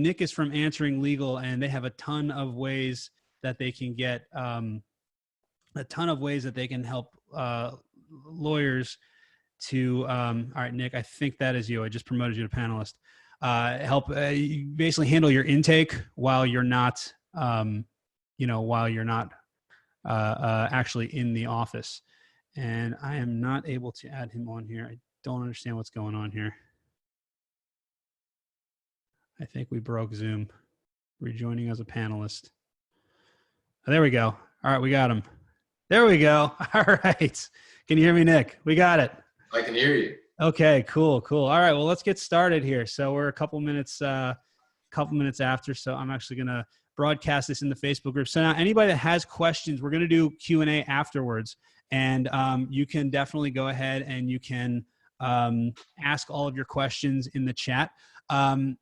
Nick is from Answering Legal, and they have a ton of ways that they can get help lawyers to. All right, Nick, I think that is you. I just promoted you to panelist. Help basically handle your intake while you're not, actually in the office. And I am not able to add him on here. I don't understand what's going on here. I think we broke Zoom. Rejoining as a panelist. Oh, there we go. All right, we got him. There we go. All right. Can you hear me, Nick? We got it. I can hear you. Okay, cool. All right, well, let's get started here. So we're a couple minutes after, so I'm actually going to broadcast this in the Facebook group. So now anybody that has questions, we're going to do Q&A afterwards. And you can definitely go ahead and you can ask all of your questions in the chat. We'll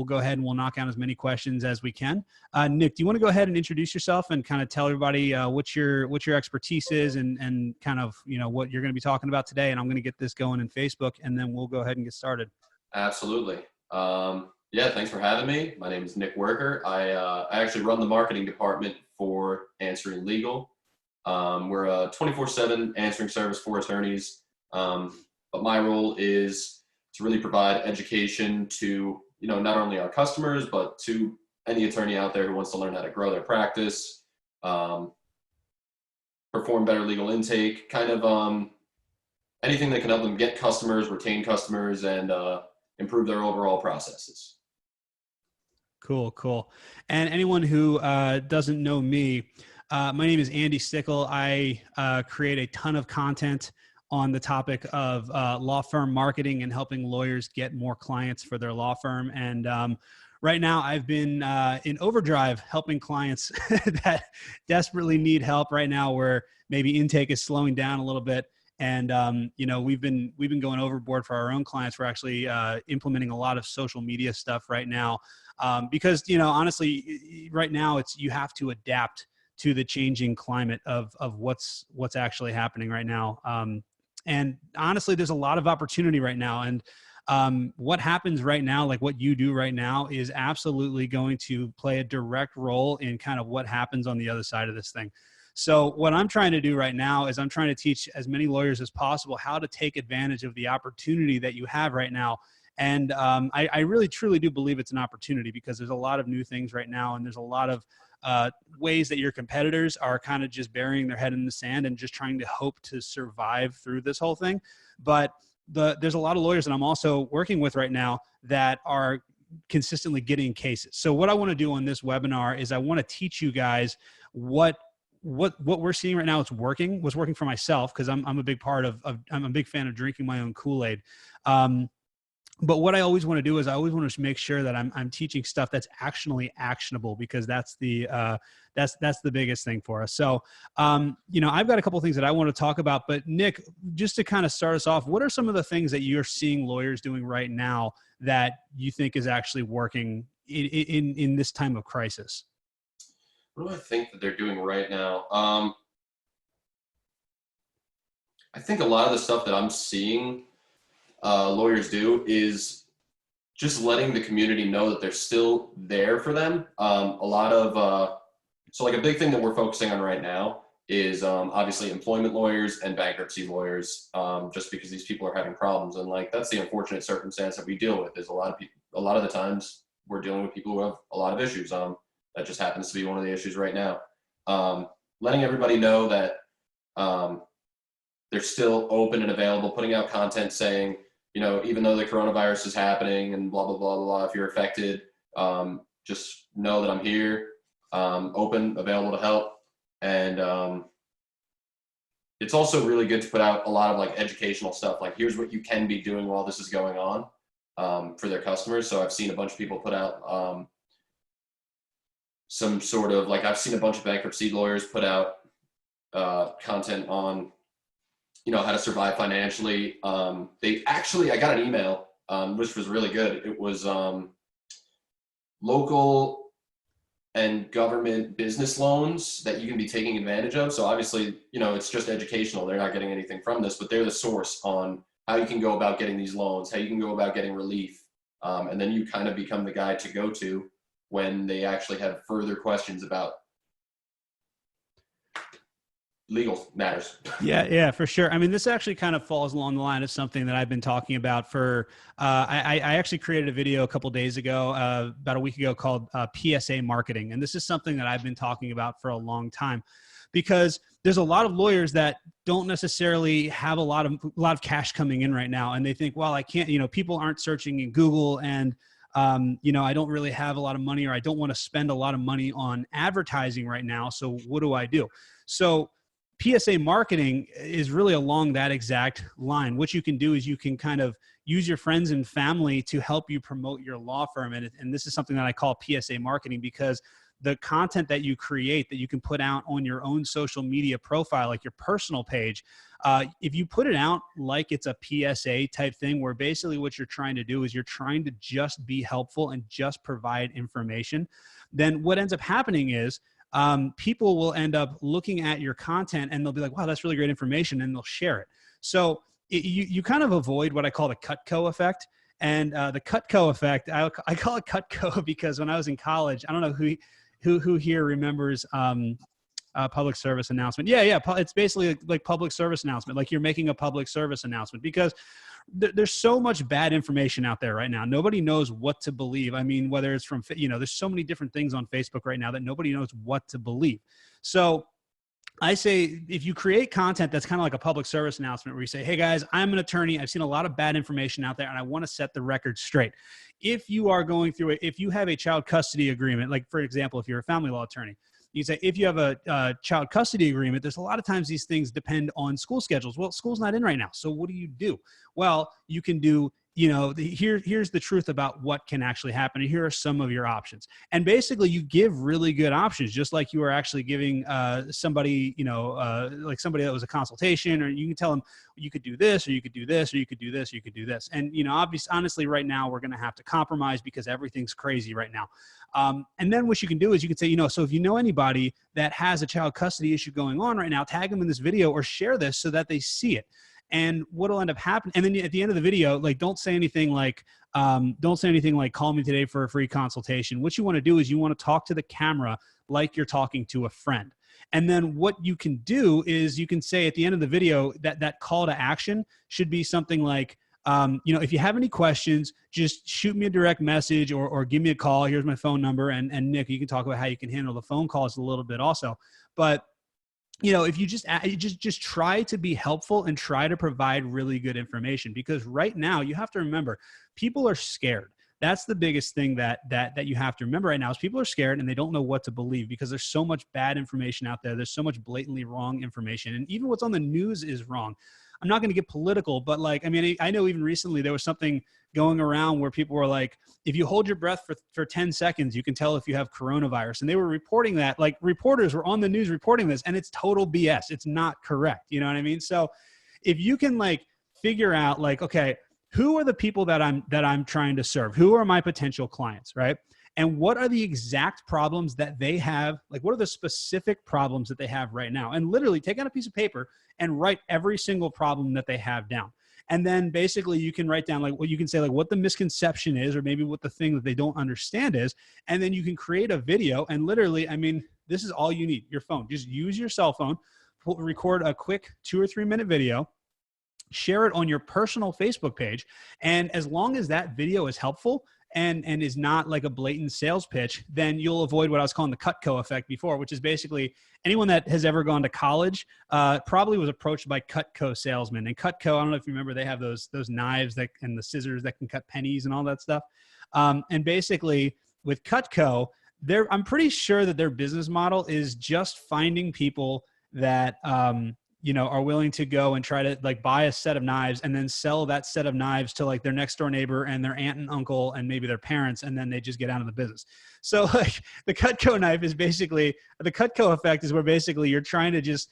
go ahead and we'll knock out as many questions as we can. Nick, do you want to go ahead and introduce yourself and kind of tell everybody what your expertise is and kind of, what you're going to be talking about today? And I'm going to get this going in Facebook, and then we'll go ahead and get started. Absolutely. Yeah, thanks for having me. My name is Nick Worker. I actually run the marketing department for Answering Legal. We're a 24/7 answering service for attorneys. But my role is to really provide education to, not only our customers, but to any attorney out there who wants to learn how to grow their practice, perform better legal intake, kind of anything that can help them get customers, retain customers, and improve their overall processes. Cool. And anyone who doesn't know me, my name is Andy Stickel. I create a ton of content on the topic of law firm marketing and helping lawyers get more clients for their law firm. And right now I've been in overdrive helping clients that desperately need help right now, where maybe intake is slowing down a little bit. And, we've been going overboard for our own clients. We're actually implementing a lot of social media stuff right now because, honestly, right now you have to adapt to the changing climate of what's actually happening right now. And honestly, there's a lot of opportunity right now. And what happens right now, like what you do right now, is absolutely going to play a direct role in kind of what happens on the other side of this thing. So what I'm trying to do right now is I'm trying to teach as many lawyers as possible how to take advantage of the opportunity that you have right now. And I really, truly do believe it's an opportunity, because there's a lot of new things right now. And there's a lot of ways that your competitors are kind of just burying their head in the sand and just trying to hope to survive through this whole thing. But there's a lot of lawyers that I'm also working with right now that are consistently getting cases. So what I want to do on this webinar is I want to teach you guys what we're seeing right now. Was working for myself, because I'm a big part of I'm a big fan of drinking my own Kool-Aid. But what I always want to do is I always want to make sure that I'm teaching stuff that's actually actionable, because that's the biggest thing for us. So, I've got a couple of things that I want to talk about, but Nick, just to kind of start us off, what are some of the things that you're seeing lawyers doing right now that you think is actually working in this time of crisis? What do I think that they're doing right now? I think a lot of the stuff that I'm seeing lawyers do is just letting the community know that they're still there for them. So like a big thing that we're focusing on right now is obviously employment lawyers and bankruptcy lawyers, just because these people are having problems. And like, that's the unfortunate circumstance that we deal with, is a lot of the times we're dealing with people who have a lot of issues. That just happens to be one of the issues right now. Letting everybody know that they're still open and available, putting out content saying, even though the coronavirus is happening and blah, blah, blah, blah, blah, if you're affected, just know that I'm here, open, available to help. And it's also really good to put out a lot of like educational stuff. Like, here's what you can be doing while this is going on for their customers. So I've seen a bunch of people put out some sort of like, I've seen a bunch of bankruptcy lawyers put out content on how to survive financially. I got an email, which was really good. It was local and government business loans that you can be taking advantage of. So obviously, it's just educational. They're not getting anything from this, but they're the source on how you can go about getting these loans, how you can go about getting relief. And then you kind of become the guy to go to when they actually have further questions about legal matters. Yeah, for sure. I mean, this actually kind of falls along the line of something that I've been talking about for, I actually created a video a couple days ago, about a week ago, called PSA marketing. And this is something that I've been talking about for a long time, because there's a lot of lawyers that don't necessarily have a lot of cash coming in right now. And they think, well, I can't, people aren't searching in Google, and I don't really have a lot of money, or I don't want to spend a lot of money on advertising right now. So what do I do? So PSA marketing is really along that exact line. What you can do is you can kind of use your friends and family to help you promote your law firm. And this is something that I call PSA marketing, because the content that you create that you can put out on your own social media profile, like your personal page, if you put it out like it's a PSA type thing, where basically what you're trying to do is you're trying to just be helpful and just provide information, then what ends up happening is people will end up looking at your content and they'll be like, wow, that's really great information, and they'll share it. So you kind of avoid what I call the Cutco effect. And the Cutco effect, I call it Cutco because when I was in college, I don't know who here remembers public service announcement. Yeah. It's basically like public service announcement. Like you're making a public service announcement, because there's so much bad information out there right now. Nobody knows what to believe. I mean, whether it's from, there's so many different things on Facebook right now that nobody knows what to believe. So I say, if you create content that's kind of like a public service announcement, where you say, hey guys, I'm an attorney. I've seen a lot of bad information out there, and I want to set the record straight. If you are going through it, if you have a child custody agreement, like for example, if you're a family law attorney, you say, if you have a child custody agreement, there's a lot of times these things depend on school schedules. Well, school's not in right now. So what do you do? Well, you can do, here's the truth about what can actually happen. And here are some of your options. And basically you give really good options, just like you are actually giving somebody, like somebody that was a consultation, or you can tell them you could do this, or you could do this, or you could do this, or you could do this. And, obviously, honestly, right now we're going to have to compromise because everything's crazy right now. And then what you can do is you can say, so if you know anybody that has a child custody issue going on right now, tag them in this video or share this so that they see it. And what'll end up happening, and then at the end of the video, like, don't say anything like, call me today for a free consultation. What you want to do is you want to talk to the camera like you're talking to a friend. And then what you can do is you can say at the end of the video that call to action should be something like, if you have any questions, just shoot me a direct message or give me a call. Here's my phone number. And Nick, you can talk about how you can handle the phone calls a little bit also. But if you just try to be helpful and try to provide really good information, because right now you have to remember, people are scared. That's the biggest thing that you have to remember right now, is people are scared and they don't know what to believe, because there's so much bad information out there. There's so much blatantly wrong information. And even what's on the news is wrong. I'm not going to get political, but I know even recently there was something going around where people were like, if you hold your breath for 10 seconds, you can tell if you have coronavirus. And they were reporting that, like, reporters were on the news reporting this, and it's total BS. It's not correct. You know what I mean? So if you can figure out okay, who are the people that I'm trying to serve? Who are my potential clients, right? And what are the exact problems that they have? What are the specific problems that they have right now? And literally take out a piece of paper and write every single problem that they have down. And then basically you can write down what you can say, what the misconception is, or maybe what the thing that they don't understand is. And then you can create a video, and literally, this is all you need, your phone. Just use your cell phone, record a quick 2 or 3 minute video, share it on your personal Facebook page. And as long as that video is helpful and is not like a blatant sales pitch, then you'll avoid what I was calling the Cutco effect before, which is basically anyone that has ever gone to college probably was approached by Cutco salesmen. And Cutco, I don't know if you remember, they have those knives and the scissors that can cut pennies and all that stuff. And basically with Cutco, I'm pretty sure that their business model is just finding people that are willing to go and try to buy a set of knives and then sell that set of knives to their next door neighbor and their aunt and uncle and maybe their parents, and then they just get out of the business. So the Cutco knife is basically, the Cutco effect is where basically you're trying to just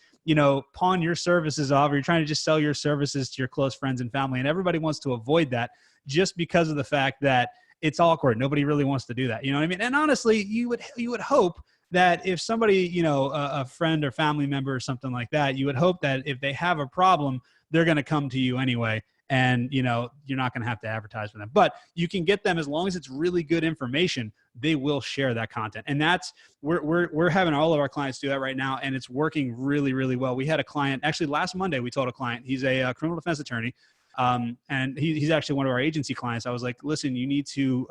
pawn your services off, or you're trying to just sell your services to your close friends and family, and everybody wants to avoid that just because of the fact that it's awkward. Nobody really wants to do that. You know what I mean? And honestly, you would hope that if somebody, a friend or family member or something like that, you would hope that if they have a problem, they're going to come to you anyway and you're not going to have to advertise for them, but you can get them as long as it's really good information. They will share that content, and that's we're having all of our clients do that right now, and it's working really, really well. We had a client actually last Monday. We told a client, he's a criminal defense attorney. And he's actually one of our agency clients. I was like, listen, you need to,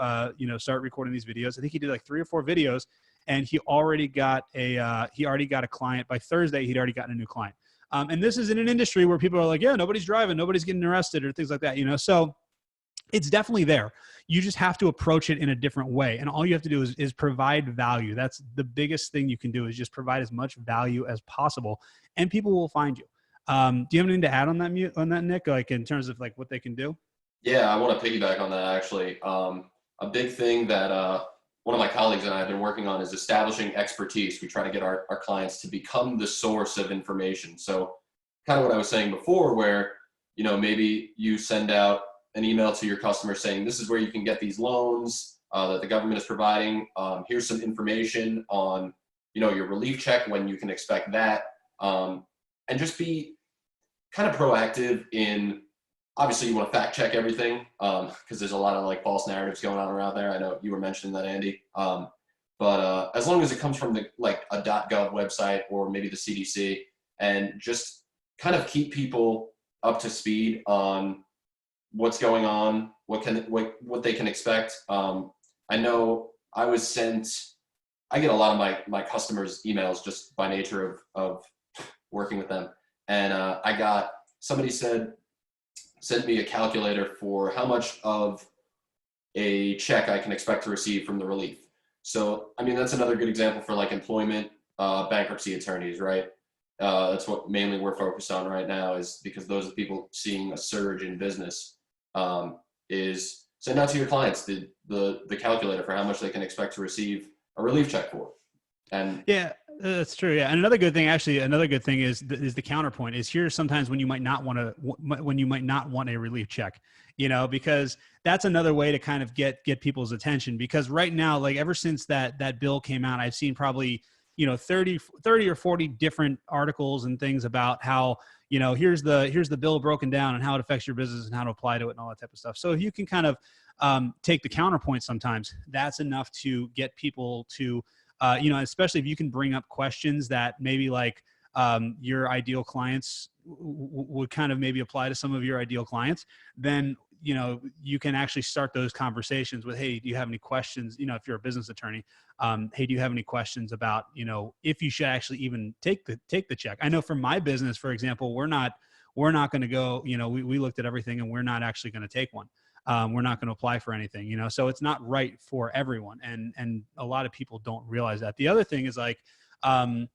start recording these videos. I think he did like 3 or 4 videos, and he already got a client by Thursday. He'd already gotten a new client. And this is in an industry where people are like, yeah, nobody's driving, nobody's getting arrested or things like that, so it's definitely there. You just have to approach it in a different way. And all you have to do is provide value. That's the biggest thing you can do, is just provide as much value as possible, and people will find you. Do you have anything to add on that, Nick, like in terms of like what they can do? Yeah, I want to piggyback on that actually. A big thing that one of my colleagues and I have been working on is establishing expertise. We try to get our clients to become the source of information. So kind of what I was saying before, where, maybe you send out an email to your customer saying, this is where you can get these loans that the government is providing. Here's some information on, your relief check, when you can expect that. And just be kind of proactive in, obviously you want to fact check everything, because there's a lot of like false narratives going on around there. I know you were mentioning that, Andy. But as long as it comes from a .gov website or maybe the CDC, and just kind of keep people up to speed on what's going on, what they can expect. I know I get a lot of my customers' emails just by nature of working with them. And I got, somebody sent me a calculator for how much of a check I can expect to receive from the relief. So, I mean, that's another good example for like employment, bankruptcy attorneys, right? That's what mainly we're focused on right now, is because those are the people seeing a surge in business. Is send out to your clients the calculator for how much they can expect to receive a relief check for. And yeah, that's true. Yeah. And another good thing is the counterpoint is, here sometimes when you might not want a relief check, because that's another way to kind of get people's attention. Because right now, like ever since that bill came out, I've seen probably, 30 or 40 different articles and things about how, here's the bill broken down and how it affects your business and how to apply to it and all that type of stuff. So if you can kind of take the counterpoint, sometimes that's enough to get people to, especially if you can bring up questions that maybe like your ideal clients would kind of maybe apply to some of your ideal clients, then, you can actually start those conversations with, hey, do you have any questions? If you're a business attorney, hey, do you have any questions about, if you should actually even take the check? I know for my business, for example, we're not going to go, we looked at everything and we're not actually going to take one. We're not going to apply for anything, so it's not right for everyone. And a lot of people don't realize that. The other thing is like, talking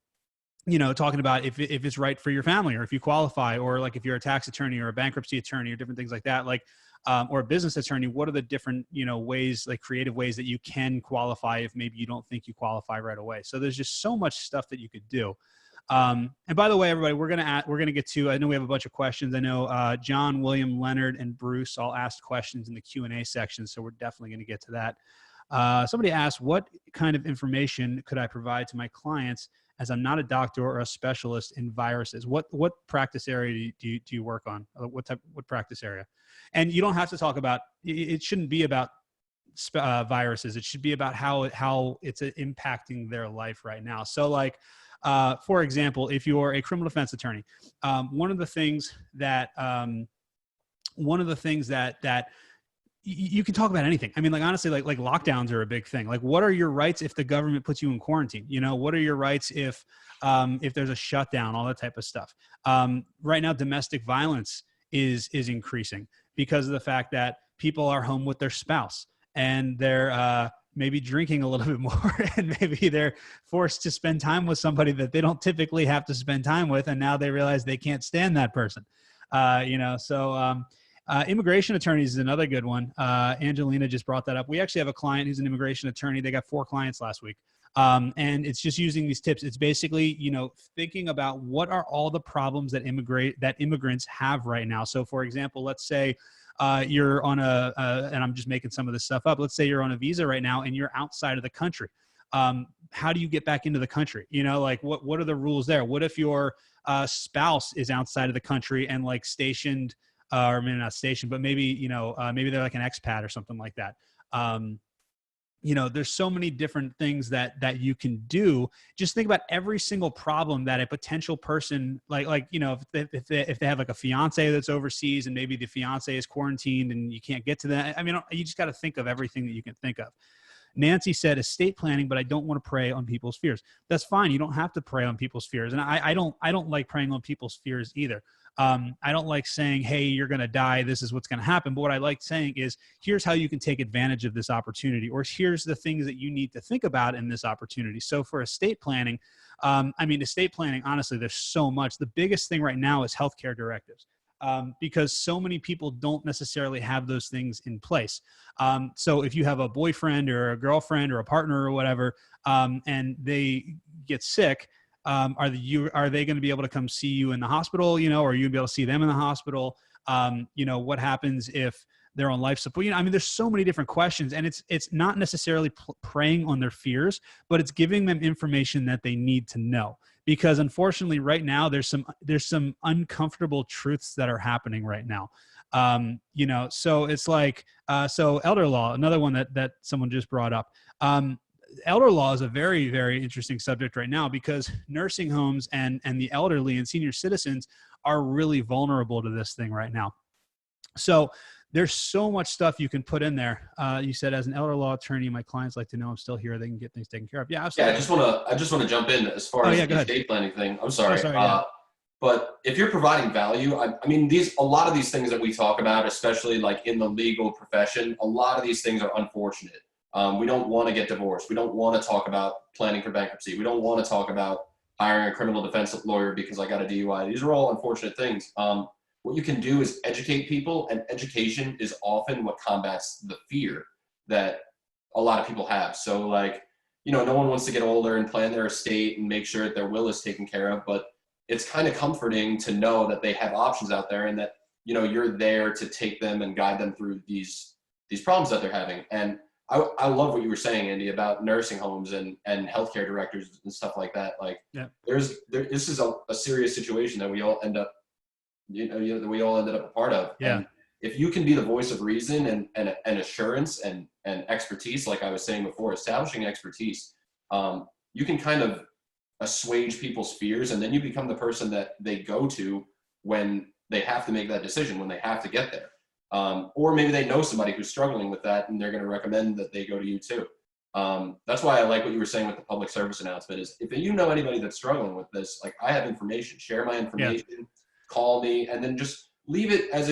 about if it's right for your family, or if you qualify, or like if you're a tax attorney or a bankruptcy attorney or different things like that, like, or a business attorney, what are the different, ways, like creative ways that you can qualify if maybe you don't think you qualify right away. So there's just so much stuff that you could do. And by the way, everybody, we're going to get to, I know we have a bunch of questions. I know John, William, Leonard, and Bruce all asked questions in the Q&A section. So we're definitely going to get to that. Somebody asked, what kind of information could I provide to my clients, as I'm not a doctor or a specialist in viruses? What practice area do you work on? What practice area? And you don't have to talk about, it shouldn't be about viruses. It should be about how it's impacting their life right now. So like, for example, if you're a criminal defense attorney, one of the things that you can talk about anything. I mean, like, honestly, like lockdowns are a big thing. Like, what are your rights if the government puts you in quarantine? What are your rights if there's a shutdown, all that type of stuff. Right now, domestic violence is increasing because of the fact that people are home with their spouse and they're maybe drinking a little bit more, and maybe they're forced to spend time with somebody that they don't typically have to spend time with. And now they realize they can't stand that person. Immigration attorneys is another good one. Angelina just brought that up. We actually have a client who's an immigration attorney. They got 4 clients last week. And it's just using these tips. It's basically, thinking about what are all the problems that immigrants have right now. So for example, let's say you're on and I'm just making some of this stuff up. Let's say you're on a visa right now and you're outside of the country. How do you get back into the country? Like what are the rules there? What if your spouse is outside of the country and like stationed or maybe not stationed, but maybe, you know, maybe they're like an expat or something like that. You know, there's so many different things that you can do. Just think about every single problem that a potential person, like, you know, if they have like a fiance that's overseas and maybe the fiance is quarantined and you can't get to that. I mean, you just got to think of everything that you can think of. Nancy said estate planning, but I don't want to prey on people's fears. That's fine. You don't have to prey on people's fears. And I don't like preying on people's fears either. I don't like saying, hey, you're going to die. This is what's going to happen. But what I like saying is, here's how you can take advantage of this opportunity, or here's the things that you need to think about in this opportunity. So for estate planning, I mean, estate planning, honestly, there's so much. The biggest thing right now is healthcare directives. Because so many people don't necessarily have those things in place. So if you have a boyfriend or a girlfriend or a partner or whatever, and they get sick, are they going to be able to come see you in the hospital? You know, or are you going to be able to see them in the hospital? You know, what happens if they're on life support? You know, I mean, there's so many different questions, and it's not necessarily preying on their fears, but it's giving them information that they need to know. Because unfortunately, right now there's some uncomfortable truths that are happening right now. You know, so it's like so elder law, another one that someone just brought up. Elder law is a very, very interesting subject right now, because nursing homes and the elderly and senior citizens are really vulnerable to this thing right now. So there's so much stuff you can put in there. You said, as an elder law attorney, my clients like to know I'm still here. They can get things taken care of. Yeah, absolutely. Yeah, I just want to jump in as far as the estate planning thing. I'm sorry. Oh, sorry, yeah. But if you're providing value, I mean, a lot of these things that we talk about, especially like in the legal profession, a lot of these things are unfortunate. We don't want to get divorced. We don't want to talk about planning for bankruptcy. We don't want to talk about hiring a criminal defense lawyer because I got a DUI. These are all unfortunate things. What you can do is educate people, and education is often what combats the fear that a lot of people have. So like, you know, no one wants to get older and plan their estate and make sure that their will is taken care of, but it's kind of comforting to know that they have options out there, and that, you know, you're there to take them and guide them through these problems that they're having. And I love what you were saying, Andy, about nursing homes and healthcare directors and stuff like that. Like, yeah, this is a serious situation that we all end up, that we all ended up a part of. Yeah. And if you can be the voice of reason and assurance and expertise, like I was saying before, establishing expertise, you can kind of assuage people's fears, and then you become the person that they go to when they have to make that decision, when they have to get there. Or maybe they know somebody who's struggling with that, and they're going to recommend that they go to you too. That's why I like what you were saying with the public service announcement is, if you know anybody that's struggling with this, like, I have information, share my information, yeah, call me, and then just leave it as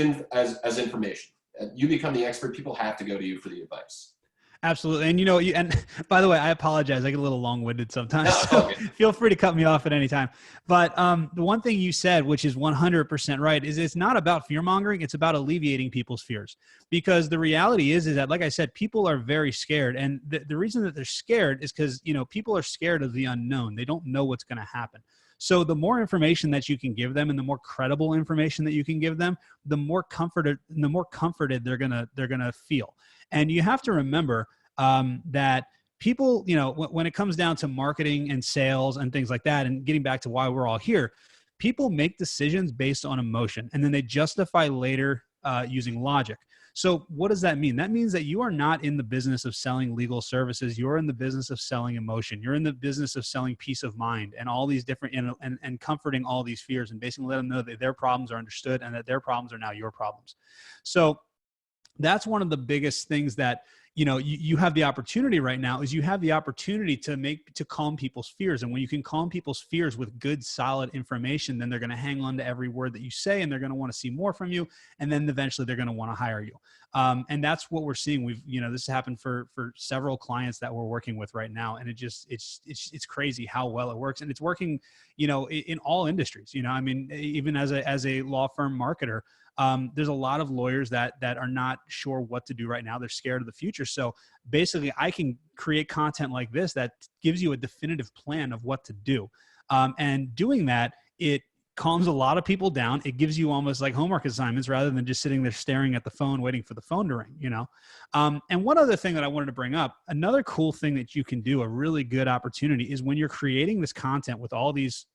information. You become the expert. People have to go to you for the advice. Absolutely. And, you know, and by the way, I apologize. I get a little long-winded sometimes. No, so okay. Feel free to cut me off at any time. But the one thing you said, which is 100% right, is it's not about fear-mongering. It's about alleviating people's fears. Because the reality is that, like I said, people are very scared. And the reason that they're scared is because, you know, people are scared of the unknown. They don't know what's going to happen. So the more information that you can give them, and the more credible information that you can give them, the more comforted they're gonna feel. And you have to remember that people, you know, when it comes down to marketing and sales and things like that, and getting back to why we're all here, people make decisions based on emotion, and then they justify later using logic. So what does that mean? That means that you are not in the business of selling legal services. You're in the business of selling emotion. You're in the business of selling peace of mind and all these different, and comforting all these fears, and basically let them know that their problems are understood and that their problems are now your problems. So that's one of the biggest things that, you know, you have the opportunity right now, is you have the opportunity to calm people's fears. And when you can calm people's fears with good, solid information, then they're going to hang on to every word that you say, and they're going to want to see more from you. And then eventually they're going to want to hire you. And that's what we're seeing. This has happened for several clients that we're working with right now. And it's crazy how well it works. And it's working, you know, in all industries. You know, I mean, even as a law firm marketer, there's a lot of lawyers that are not sure what to do right now. They're scared of the future. So basically, I can create content like this that gives you a definitive plan of what to do. And doing that, it calms a lot of people down. It gives you almost like homework assignments rather than just sitting there staring at the phone, waiting for the phone to ring, you know? And one other thing that I wanted to bring up, another cool thing that you can do, a really good opportunity, is when you're creating this content with all these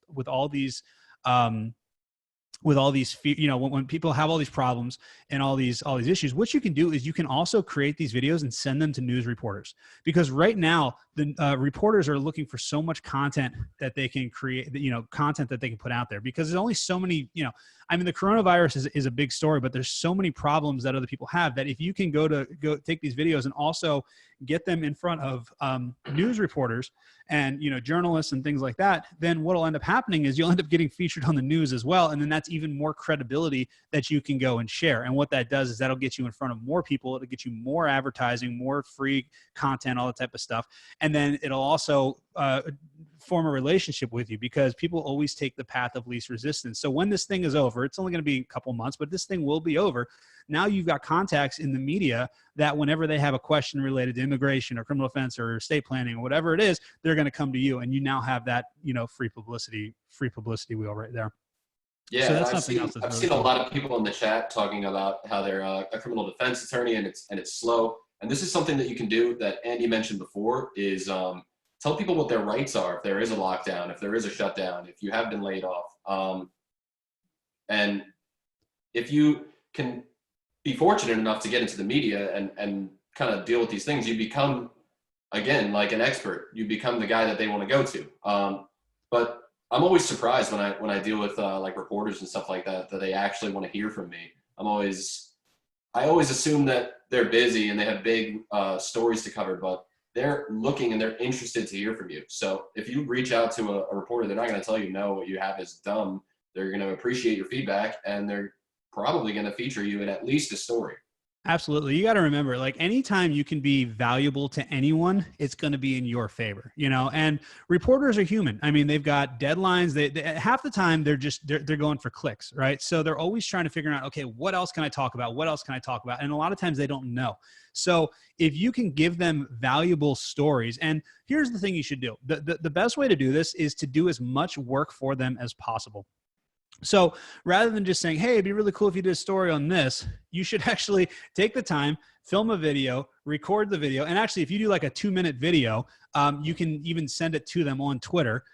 with all these, when people have all these problems and all these issues, what you can do is you can also create these videos and send them to news reporters, because right now the reporters are looking for so much content that they can create, content that they can put out there, because there's only so many, I mean, the coronavirus is a big story, but there's so many problems that other people have, that if you can go take these videos and also get them in front of news reporters and journalists and things like that, then what'll end up happening is you'll end up getting featured on the news as well, and then that's even more credibility that you can go and share. And what that does is that'll get you in front of more people, it'll get you more advertising, more free content, all that type of stuff, and then it'll also form a relationship with you, because people always take the path of least resistance. So when this thing is over, it's only going to be a couple months, but this thing will be over. Now you've got contacts in the media that whenever they have a question related to immigration or criminal offense or estate planning or whatever it is, they're going to come to you, and you now have that, free publicity wheel right there. Yeah, so that's I've something seen else that's I've really seen cool. a lot of people in the chat talking about how they're a criminal defense attorney, and it's slow. And this is something that you can do that Andy mentioned before, is tell people what their rights are if there is a lockdown, if there is a shutdown, if you have been laid off, and if you can be fortunate enough to get into the media and kind of deal with these things, you become, again, like an expert. You become the guy that they want to go to. But I'm always surprised when I deal with like reporters and stuff like that they actually want to hear from me. I always assume that they're busy and they have big stories to cover, but they're looking and they're interested to hear from you. So if you reach out to a reporter, they're not going to tell you no, what you have is dumb. They're going to appreciate your feedback, and they're probably going to feature you in at least a story. Absolutely. You got to remember, like, anytime you can be valuable to anyone, it's going to be in your favor, and reporters are human. I mean, they've got deadlines. They half the time they're going for clicks, right? So they're always trying to figure out, okay, what else can I talk about? What else can I talk about? And a lot of times they don't know. So if you can give them valuable stories, and here's the thing you should do. The best way to do this is to do as much work for them as possible. So rather than just saying, hey, it'd be really cool if you did a story on this, you should actually take the time, film a video, record the video. And actually, if you do like a 2-minute video, you can even send it to them on Twitter,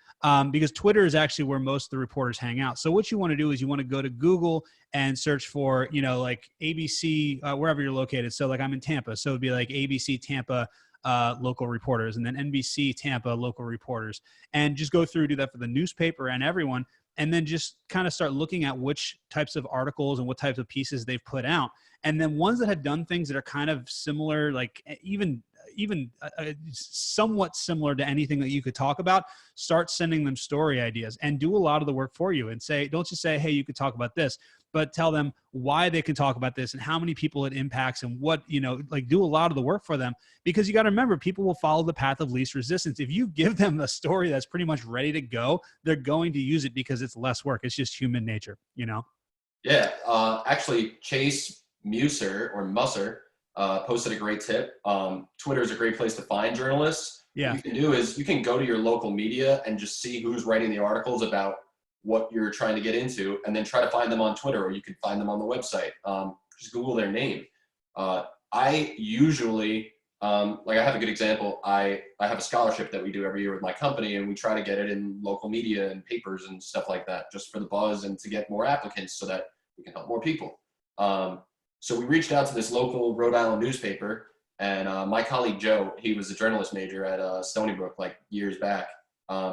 because Twitter is actually where most of the reporters hang out. So what you want to do is you want to go to Google and search for, like ABC, wherever you're located. So like I'm in Tampa. So it'd be like ABC Tampa local reporters, and then NBC Tampa local reporters, and just go through, do that for the newspaper and everyone. And then just kind of start looking at which types of articles and what types of pieces they've put out. And then ones that have done things that are kind of similar, like even somewhat similar to anything that you could talk about, start sending them story ideas and do a lot of the work for you, and say, don't just say, hey, you could talk about this, but tell them why they can talk about this and how many people it impacts and what, like, do a lot of the work for them, because you got to remember, people will follow the path of least resistance. If you give them a story that's pretty much ready to go, they're going to use it because it's less work. It's just human nature, Yeah, actually, Chase Musser posted a great tip. Twitter is a great place to find journalists. Yeah. What you can do is you can go to your local media and just see who's writing the articles about what you're trying to get into, and then try to find them on Twitter, or you can find them on the website. Just Google their name. I usually, like, I have a good example. I have a scholarship that we do every year with my company, and we try to get it in local media and papers and stuff like that, just for the buzz and to get more applicants so that we can help more people. So we reached out to this local Rhode Island newspaper, and my colleague Joe, he was a journalist major at Stony Brook like years back.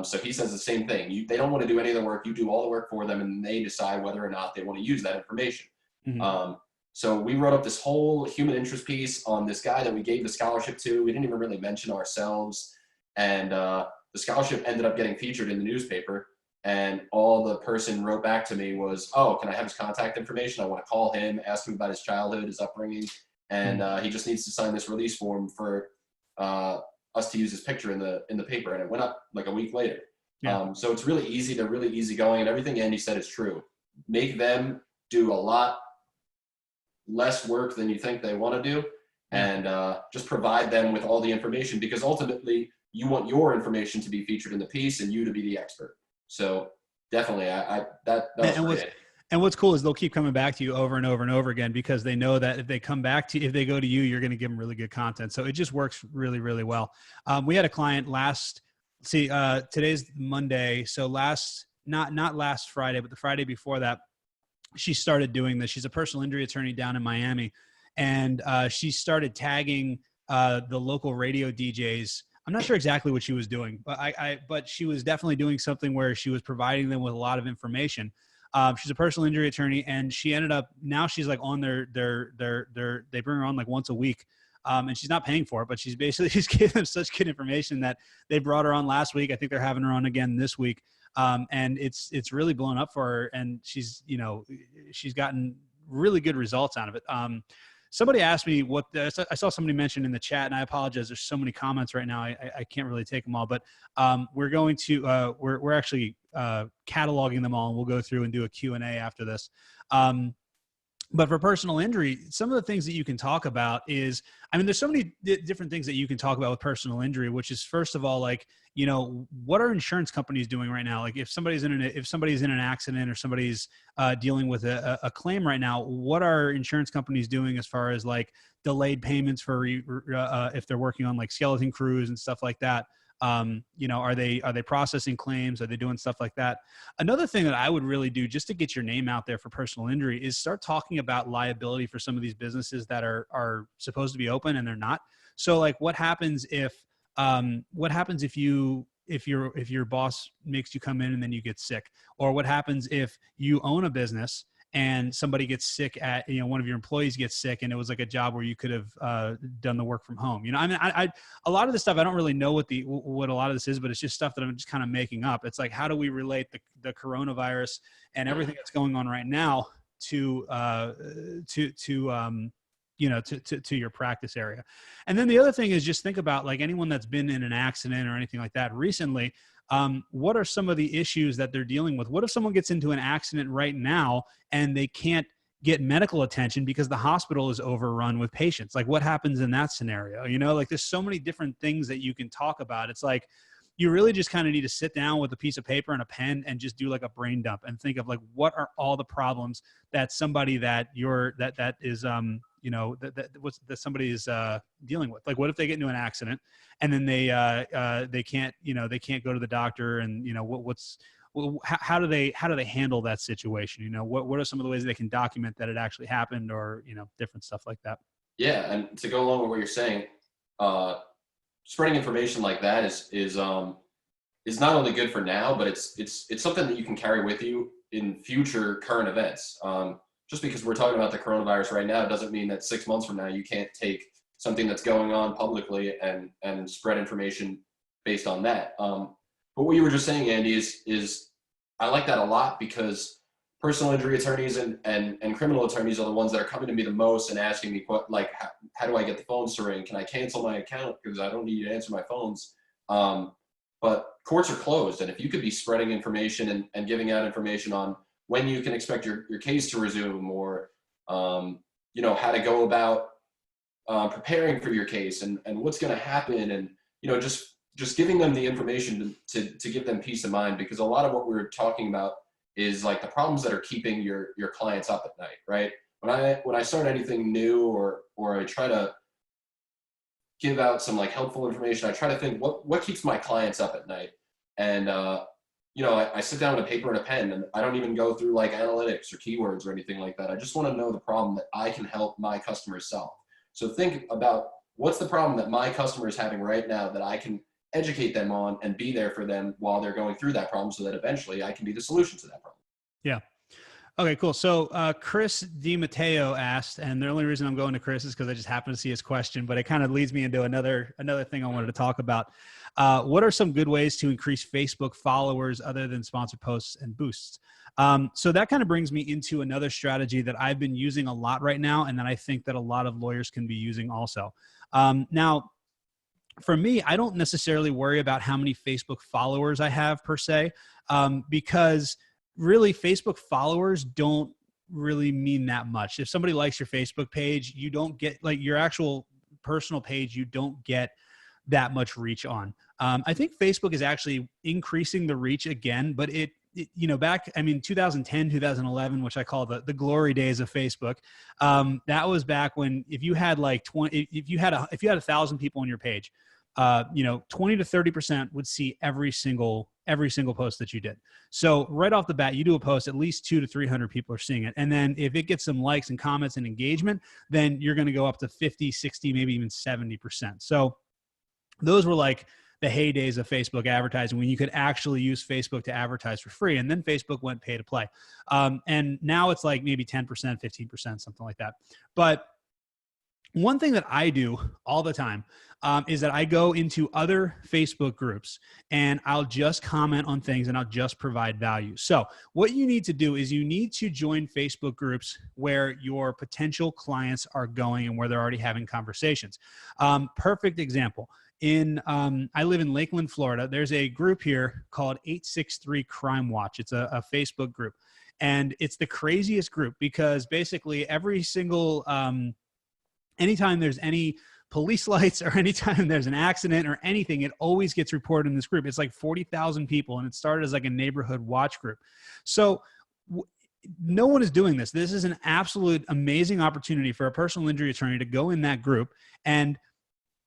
So he says the same thing. They don't want to do any of the work. You do all the work for them, and they decide whether or not they want to use that information. Mm-hmm. So we wrote up this whole human interest piece on this guy that we gave the scholarship to. We didn't even really mention ourselves. And the scholarship ended up getting featured in the newspaper. And all the person wrote back to me was, oh, can I have his contact information? I want to call him, ask him about his childhood, his upbringing. And he just needs to sign this release form for us to use his picture in the paper. And it went up like a week later. Yeah. So it's really easy. They're really easygoing, and everything Andy said is true. Make them do a lot less work than you think they want to do, and just provide them with all the information, because ultimately you want your information to be featured in the piece and you to be the expert. So definitely, that was great. And what's cool is they'll keep coming back to you over and over and over again, because they know that if they come back to you, if they go to you, you're going to give them really good content. So it just works really, really well. We had a client today's Monday. So not last Friday, but the Friday before that, she started doing this. She's a personal injury attorney down in Miami, and she started tagging the local radio DJs. I'm not sure exactly what she was doing, but she was definitely doing something where she was providing them with a lot of information. She's a personal injury attorney, and she ended up, now she's like on they bring her on like once a week. And she's not paying for it, but she's basically just giving them such good information that they brought her on last week. I think they're having her on again this week. And it's really blown up for her, and she's gotten really good results out of it. Somebody asked me I saw somebody mention in the chat, and I apologize. There's so many comments right now. I can't really take them all, but we're going to, we're actually cataloging them all, and we'll go through and do a Q&A after this. But for personal injury, some of the things that you can talk about is, I mean, there's so many different things that you can talk about with personal injury, which is, first of all, like, what are insurance companies doing right now? Like if somebody's in an accident, or somebody's dealing with a claim right now, what are insurance companies doing as far as like delayed payments for if they're working on like skeleton crews and stuff like that? Are they processing claims? Are they doing stuff like that? Another thing that I would really do, just to get your name out there for personal injury, is start talking about liability for some of these businesses that are supposed to be open and they're not. So like what happens if your boss makes you come in and then you get sick? Or what happens if you own a business and somebody gets sick one of your employees gets sick, and it was like a job where you could have done the work from home. I mean, a lot of this stuff, I don't really know what a lot of this is, but it's just stuff that I'm just kind of making up. It's like, how do we relate the coronavirus and everything that's going on right now to your practice area? And then the other thing is, just think about like anyone that's been in an accident or anything like that recently. What are some of the issues that they're dealing with? What if someone gets into an accident right now and they can't get medical attention because the hospital is overrun with patients? Like what happens in that scenario? Like there's so many different things that you can talk about. It's like, you really just kind of need to sit down with a piece of paper and a pen and just do like a brain dump and think of like, what are all the problems that somebody that somebody is dealing with? Like, what if they get into an accident and then they can't go to the doctor, and how do they handle that situation? What are some of the ways they can document that it actually happened, or different stuff like that? Yeah, and to go along with what you're saying, spreading information like that is not only good for now, but it's something that you can carry with you in future current events. Just because we're talking about the coronavirus right now doesn't mean that 6 months from now you can't take something that's going on publicly and spread information based on that. But what you were just saying, Andy, is I like that a lot, because personal injury attorneys and criminal attorneys are the ones that are coming to me the most and asking me, how do I get the phones to ring? Can I cancel my account because I don't need you to answer my phones? But courts are closed, and if you could be spreading information and giving out information on when you can expect your case to resume, or how to go about preparing for your case and what's going to happen, and just giving them the information to give them peace of mind, because a lot of what we're talking about is like the problems that are keeping your clients up at night, right? When I start anything new, or I try to give out some like helpful information, I try to think what keeps my clients up at night. And I sit down with a paper and a pen, and I don't even go through like analytics or keywords or anything like that. I just want to know the problem that I can help my customers solve. So think about, what's the problem that my customer is having right now that I can educate them on and be there for them while they're going through that problem, so that eventually I can be the solution to that problem. Yeah. Okay, cool. So Chris DiMatteo asked, and the only reason I'm going to Chris is because I just happened to see his question, but it kind of leads me into another thing I wanted to talk about. What are some good ways to increase Facebook followers other than sponsored posts and boosts? So that kind of brings me into another strategy that I've been using a lot right now, and that I think that a lot of lawyers can be using also. Now, for me, I don't necessarily worry about how many Facebook followers I have per se, because really Facebook followers don't really mean that much. If somebody likes your Facebook page, you don't get, like, your actual personal page, you don't get that much reach on. I think Facebook is actually increasing the reach again, but back, 2010, 2011, which I call the glory days of Facebook. That was back when, if you had like 1,000 people on your page, 20 to 30% would see every single every single post that you did. So right off the bat, you do a post, at least 200 to 300 people are seeing it. And then if it gets some likes and comments and engagement, then you're going to go up to 50, 60, maybe even 70%. So those were like the heydays of Facebook advertising, when you could actually use Facebook to advertise for free. And then Facebook went pay to play. And now it's like maybe 10%, 15%, something like that. But one thing that I do all the time is that I go into other Facebook groups and I'll just comment on things and I'll just provide value. So what you need to do is you need to join Facebook groups where your potential clients are going and where they're already having conversations. Perfect example. I live in Lakeland, Florida. There's a group here called 863 Crime Watch. It's a Facebook group, and it's the craziest group because basically every single, anytime there's any police lights or anytime there's an accident or anything, it always gets reported in this group. It's like 40,000 people, and it started as like a neighborhood watch group. So no one is doing this. This is an absolute amazing opportunity for a personal injury attorney to go in that group, and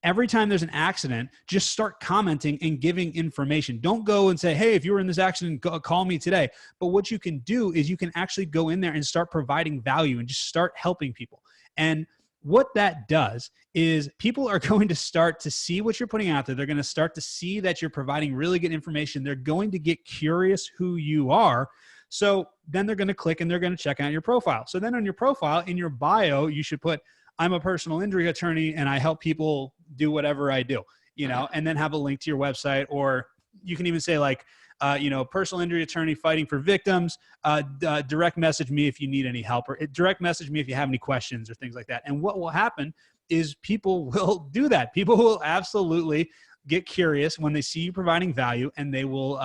every time there's an accident, just start commenting and giving information. Don't go and say, hey, if you were in this accident, call me today. But what you can do is you can actually go in there and start providing value and just start helping people. And what that does is people are going to start to see what you're putting out there. They're going to start to see that you're providing really good information. They're going to get curious who you are. So then they're going to click and they're going to check out your profile. So then on your profile, in your bio, you should put, I'm a personal injury attorney and I help people do whatever I do, and then have a link to your website. Or you can even say like, personal injury attorney fighting for victims, direct message me if you need any help, or direct message me if you have any questions or things like that. And what will happen is people will do that. People will absolutely get curious when they see you providing value, and they will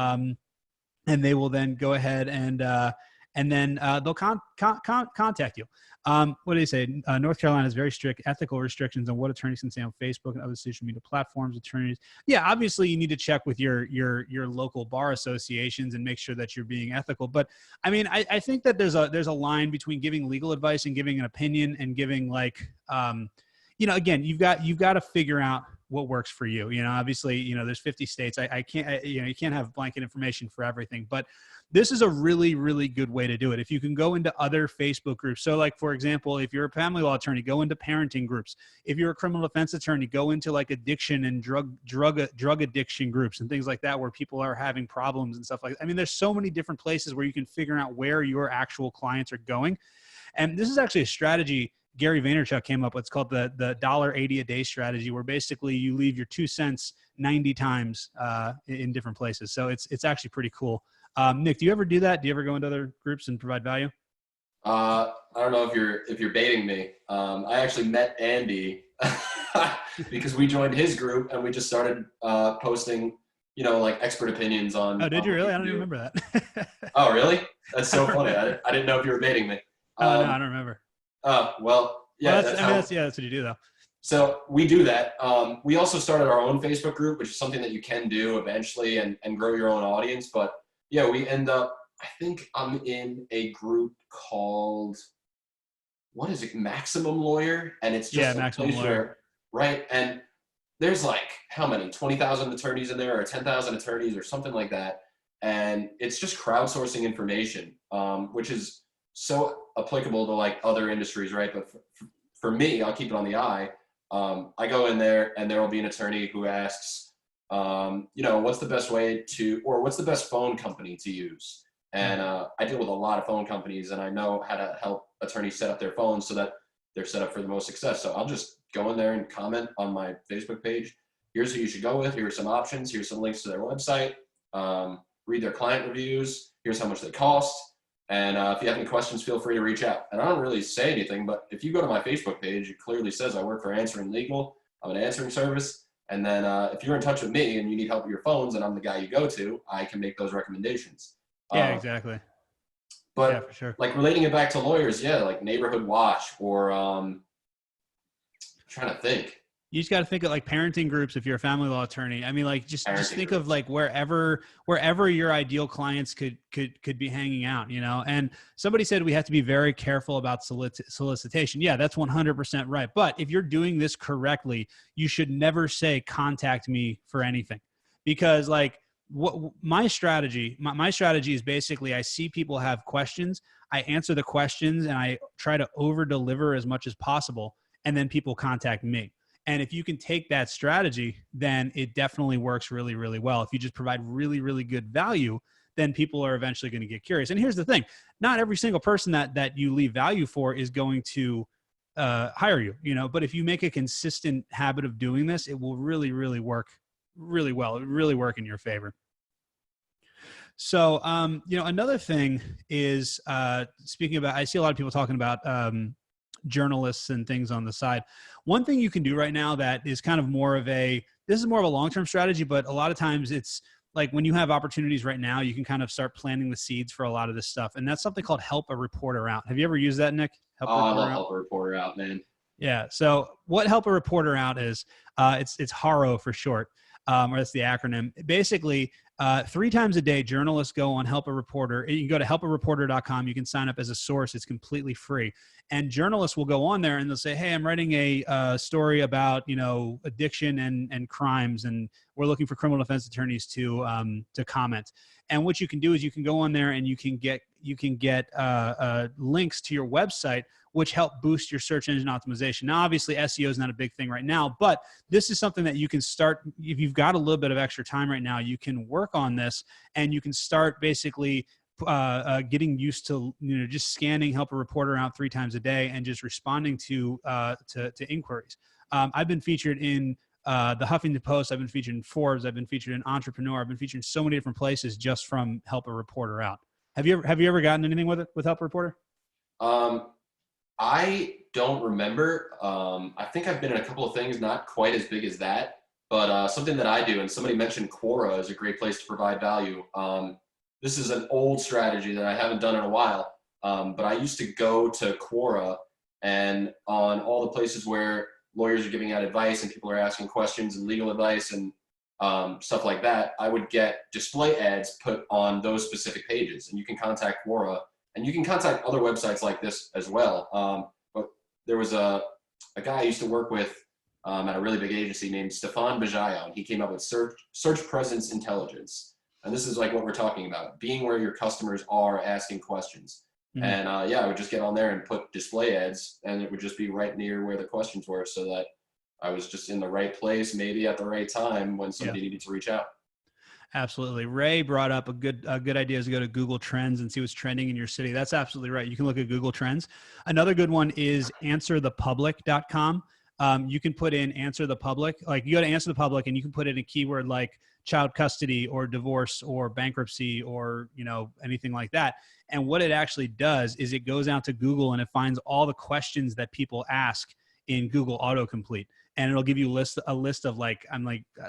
then go ahead and then they'll contact you. What do they say? North Carolina has very strict ethical restrictions on what attorneys can say on Facebook and other social media platforms. Attorneys, yeah, obviously you need to check with your local bar associations and make sure that you're being ethical. But I mean, I think that there's a line between giving legal advice and giving an opinion and giving like, again, you've got to figure out what works for you. Obviously, there's 50 states. I can't, you can't have blanket information for everything, but this is a really, really good way to do it. If you can go into other Facebook groups. So like, for example, if you're a family law attorney, go into parenting groups. If you're a criminal defense attorney, go into like addiction and drug addiction groups and things like that, where people are having problems and stuff like that. I mean, there's so many different places where you can figure out where your actual clients are going. And this is actually a strategy Gary Vaynerchuk came up with. It's called the $1.80 a day strategy, where basically you leave your 2 cents 90 times in different places. So it's actually pretty cool. Nick, do you ever do that? Do you ever go into other groups and provide value? I don't know if you're baiting me. I actually met Andy because we joined his group and we just started posting, like expert opinions on. Oh, did you really? I don't even remember that. Oh, really? That's so funny. I didn't know if you were baiting me. No, I don't remember. Well, yeah. Well, that's what you do though. So we do that. We also started our own Facebook group, which is something that you can do eventually and grow your own audience. But yeah, we end up, I think I'm in a group called, what is it? Maximum Lawyer. And it's just Maximum Lawyer. Right. And there's like, how many, 20,000 attorneys in there, or 10,000 attorneys or something like that. And it's just crowdsourcing information, which is so applicable to like other industries. Right. But for me, I'll keep it on the eye. I go in there and there will be an attorney who asks, what's the best way to, or what's the best phone company to use? And I deal with a lot of phone companies, and I know how to help attorneys set up their phones so that they're set up for the most success. So I'll just go in there and comment on my Facebook page. Here's who you should go with. Here are some options. Here's some links to their website. Read their client reviews. Here's how much they cost. And if you have any questions, feel free to reach out. And I don't really say anything, but if you go to my Facebook page, it clearly says I work for Answering Legal. I'm an answering service. And then if you're in touch with me and you need help with your phones and I'm the guy you go to, I can make those recommendations. Yeah, exactly. But yeah, for sure. Like relating it back to lawyers, like Neighborhood Watch or I'm trying to think. You just got to think of like parenting groups if you're a family law attorney. I mean, like just think of like wherever your ideal clients could be hanging out, And somebody said we have to be very careful about solicitation. Yeah, that's 100% right. But if you're doing this correctly, you should never say contact me for anything, because like what my strategy is basically, I see people have questions, I answer the questions, and I try to over deliver as much as possible, and then people contact me. And if you can take that strategy, then it definitely works really, really well. If you just provide really, really good value, then people are eventually going to get curious. And here's the thing: not every single person that you leave value for is going to hire you, but if you make a consistent habit of doing this, it will really, really work really well. It will really work in your favor. So, another thing is, speaking about, I see a lot of people talking about journalists and things on the side. One thing you can do right now that is kind of this is more of a long-term strategy, but a lot of times it's like when you have opportunities right now, you can kind of start planting the seeds for a lot of this stuff. And that's something called Help a Reporter Out. Have you ever used that, Nick? Oh, I love Help a Reporter Out, man. Yeah. So what Help a Reporter Out is, it's HARO for short, or that's the acronym. Basically, 3 times a day, journalists go on Help a Reporter. You can go to helpareporter.com. You can sign up as a source. It's completely free. And journalists will go on there and they'll say, hey, I'm writing a story about, addiction and crimes, and we're looking for criminal defense attorneys to comment. And what you can do is you can go on there and you can get links to your website, which help boost your search engine optimization. Now, obviously, SEO is not a big thing right now, but this is something that you can start. If you've got a little bit of extra time right now, you can work on this, and you can start basically getting used to just scanning Help a Reporter Out 3 times a day and just responding to inquiries. I've been featured in the Huffington Post. I've been featured in Forbes. I've been featured in Entrepreneur. I've been featured in so many different places just from Help a Reporter Out. Have you ever gotten anything with it, with Help a Reporter? I don't remember. I think I've been in a couple of things, not quite as big as that, but something that I do, and somebody mentioned Quora is a great place to provide value. This is an old strategy that I haven't done in a while, but I used to go to Quora, and on all the places where lawyers are giving out advice and people are asking questions and legal advice and stuff like that, I would get display ads put on those specific pages. And you can contact Quora, and you can contact other websites like this as well. But there was a guy I used to work with at a really big agency named Stefan Bajayo, and he came up with search presence intelligence. And this is like what we're talking about, being where your customers are asking questions. Mm-hmm. And I would just get on there and put display ads, and it would just be right near where the questions were, so that I was just in the right place, maybe at the right time when somebody needed to reach out. Absolutely. Ray brought up a good idea is to go to Google Trends and see what's trending in your city. That's absolutely right. You can look at Google Trends. Another good one is answerthepublic.com. You can put in Answer the Public. Like, you go to Answer the Public and you can put in a keyword like child custody or divorce or bankruptcy or, anything like that. And what it actually does is it goes out to Google and it finds all the questions that people ask in Google autocomplete. And it'll give you a list of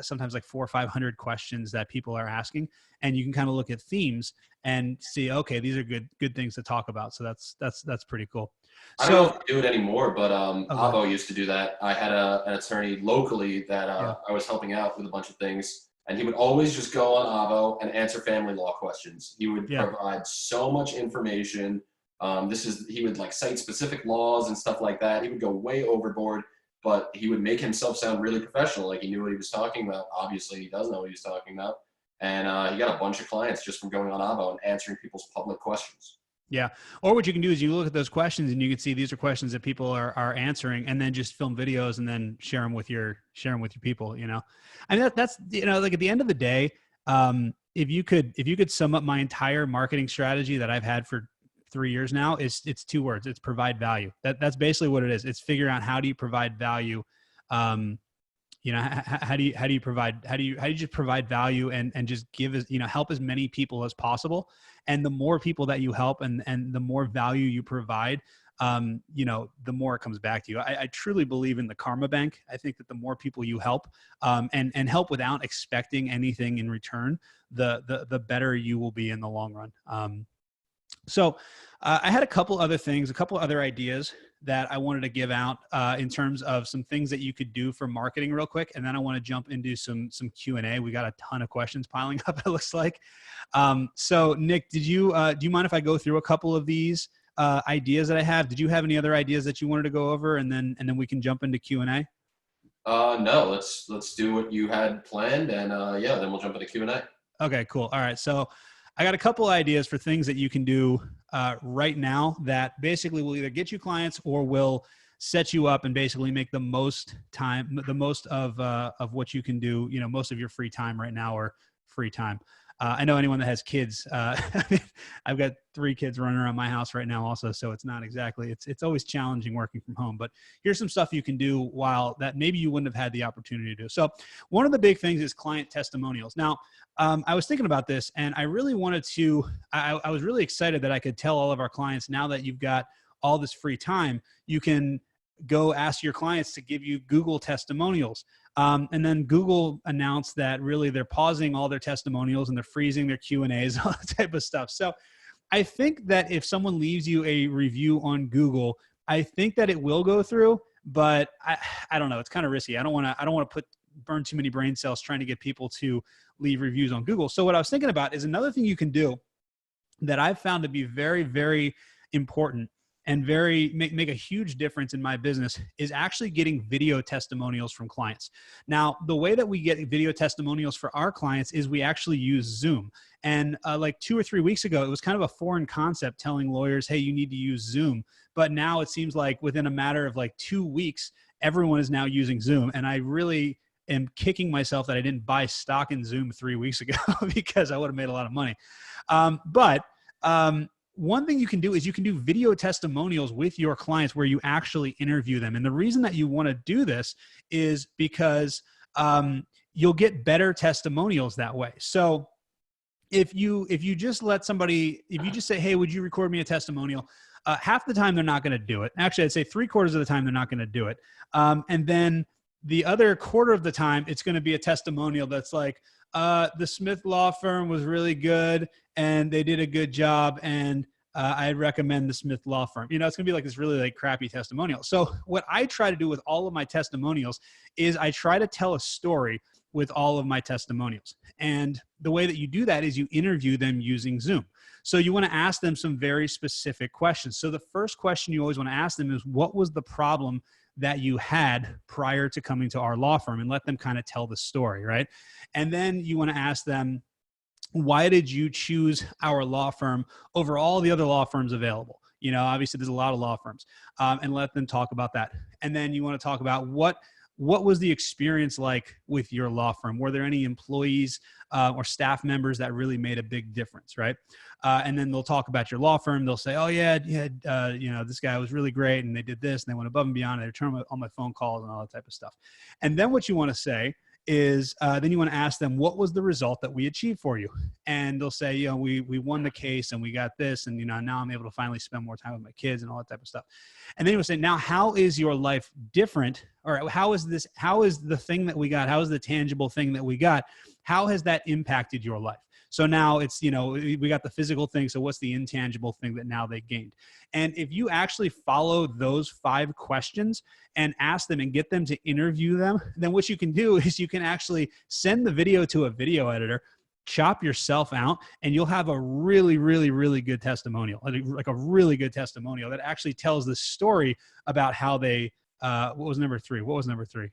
sometimes 400 or 500 questions that people are asking. And you can kind of look at themes and see, okay, these are good things to talk about. So that's pretty cool. I don't know if they do it anymore, but Avo used to do that. I had an attorney locally that I was helping out with a bunch of things, and he would always just go on Avo and answer family law questions. He would provide so much information. He would cite specific laws and stuff like that. He would go way overboard, but he would make himself sound really professional, like he knew what he was talking about. Obviously, he does know what he was talking about. And he got a bunch of clients just from going on Avo and answering people's public questions. Yeah. Or what you can do is you look at those questions and you can see these are questions that people are answering, and then just film videos and then share them with your people, I mean, that's, at the end of the day, if you could sum up my entire marketing strategy that I've had for 3 years now, it's 2 words. It's provide value. That's basically what it is. It's figuring out how do you provide value. How do you just provide value and just give help as many people as possible. And the more people that you help and the more value you provide, the more it comes back to you. I truly believe in the karma bank. I think that the more people you help, and help without expecting anything in return, the better you will be in the long run. So I had a couple other ideas that I wanted to give out in terms of some things that you could do for marketing real quick. And then I want to jump into some Q&A. We got a ton of questions piling up, it looks like. So Nick, do you mind if I go through a couple of these ideas that I have? Did you have any other ideas that you wanted to go over, and then we can jump into Q&A? No, let's do what you had planned, and then we'll jump into Q&A. Okay, cool. All right. So I got a couple ideas for things that you can do right now that basically will either get you clients or will set you up and basically make the most of what you can do, most of your free time right now or free time. I know anyone that has kids. I've got 3 kids running around my house right now also. So it's not exactly, it's always challenging working from home, but here's some stuff you can do while that maybe you wouldn't have had the opportunity to do. So one of the big things is client testimonials. Now, I was thinking about this and I really wanted to, I was really excited that I could tell all of our clients, now that you've got all this free time, you can go ask your clients to give you Google testimonials. And then Google announced that really they're pausing all their testimonials and they're freezing their Q&As, all that type of stuff. So I think that if someone leaves you a review on Google, I think that it will go through, but I don't know. It's kind of risky. I don't want to burn too many brain cells trying to get people to leave reviews on Google. So what I was thinking about is another thing you can do that I've found to be very, very important and make a huge difference in my business is actually getting video testimonials from clients. Now, the way that we get video testimonials for our clients is we actually use Zoom. And like 2 or 3 weeks ago, it was kind of a foreign concept telling lawyers, hey, you need to use Zoom. But now it seems like within a matter of like 2 weeks, everyone is now using Zoom. And I really am kicking myself that I didn't buy stock in Zoom 3 weeks ago because I would have made a lot of money. But one thing you can do is you can do video testimonials with your clients where you actually interview them. And the reason that you want to do this is because you'll get better testimonials that way. So if you just let somebody, if you just say, hey, would you record me a testimonial? Half the time they're not going to do it. Actually, I'd say 3/4 of the time they're not going to do it. And then the other quarter of the time, it's going to be a testimonial that's like, the Smith law firm was really good and they did a good job. And I recommend the Smith law firm. It's going to be like this really like crappy testimonial. So what I try to do with all of my testimonials is I try to tell a story with all of my testimonials. And the way that you do that is you interview them using Zoom. So you want to ask them some very specific questions. So the first question you always want to ask them is, what was the problem that you had prior to coming to our law firm, and let them kind of tell the story, right? And then you want to ask them, why did you choose our law firm over all the other law firms available? Obviously there's a lot of law firms, and let them talk about that. And then you want to talk about what was the experience like with your law firm? Were there any employees or staff members that really made a big difference, right? And then they'll talk about your law firm. They'll say, oh yeah, this guy was really great and they did this and they went above and beyond and they returned all my phone calls and all that type of stuff. And then what you want to say is then you want to ask them, what was the result that we achieved for you? And they'll say, we won the case and we got this, and now I'm able to finally spend more time with my kids and all that type of stuff. And then you will say, now how is your life different? Or how is the thing that we got, how is the tangible thing that we got, how has that impacted your life? So now it's, we got the physical thing. So what's the intangible thing that now they gained? And if you actually follow those 5 questions and ask them and get them to interview them, then what you can do is you can actually send the video to a video editor, chop yourself out, and you'll have a really, really, really good testimonial, like a really good testimonial that actually tells the story about how they, what was number 3?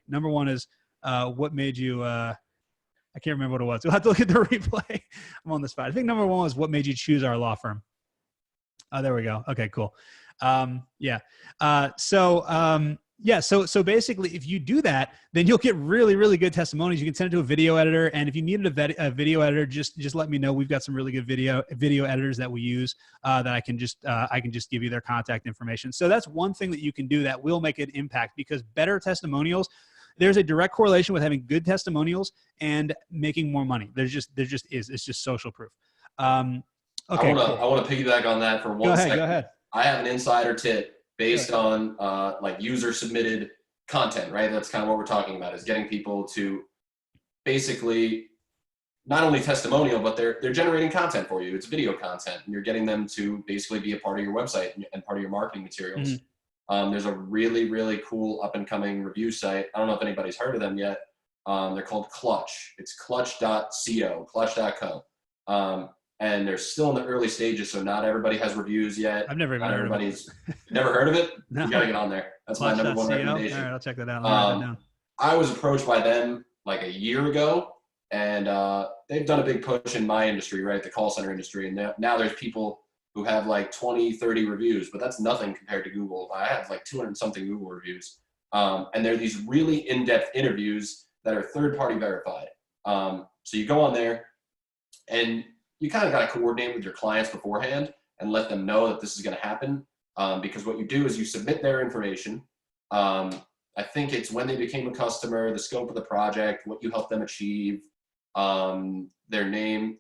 Number 1 is, what made you, I can't remember what it was. We'll have to look at the replay. I'm on the spot. I think number 1 was, what made you choose our law firm? Oh, there we go. Okay, cool. Yeah. So basically if you do that, then you'll get really, really good testimonies. You can send it to a video editor. And if you needed a video editor, just let me know. We've got some really good video editors that we use, that I can just give you their contact information. So that's one thing that you can do that will make an impact, because better testimonials, there's a direct correlation with having good testimonials and making more money. There just is. It's just social proof. Okay. I want to piggyback on that for 1 second. Go ahead. I have an insider tip based on like user submitted content, right? That's kind of what we're talking about, is getting people to basically not only testimonial, but they're generating content for you. It's video content, and you're getting them to basically be a part of your website and part of your marketing materials. Mm-hmm. There's a really, really cool up and coming review site. I don't know if anybody's heard of them yet. They're called Clutch. It's clutch.co. And they're still in the early stages, so not everybody has reviews yet. I've never even heard of it. Never heard of it? No. You gotta get on there. That's my number 1 recommendation. All right, I'll check that out. I was approached by them like a year ago, And they've done a big push in my industry, right? The call center industry. And now there's people who have like 20, 30 reviews, but that's nothing compared to Google. I have like 200 something Google reviews. And they're these really in-depth interviews that are third-party verified. So you go on there and you kind of got to coordinate with your clients beforehand and let them know that this is going to happen. Because what you do is you submit their information. I think it's when they became a customer, the scope of the project, what you help them achieve, their name,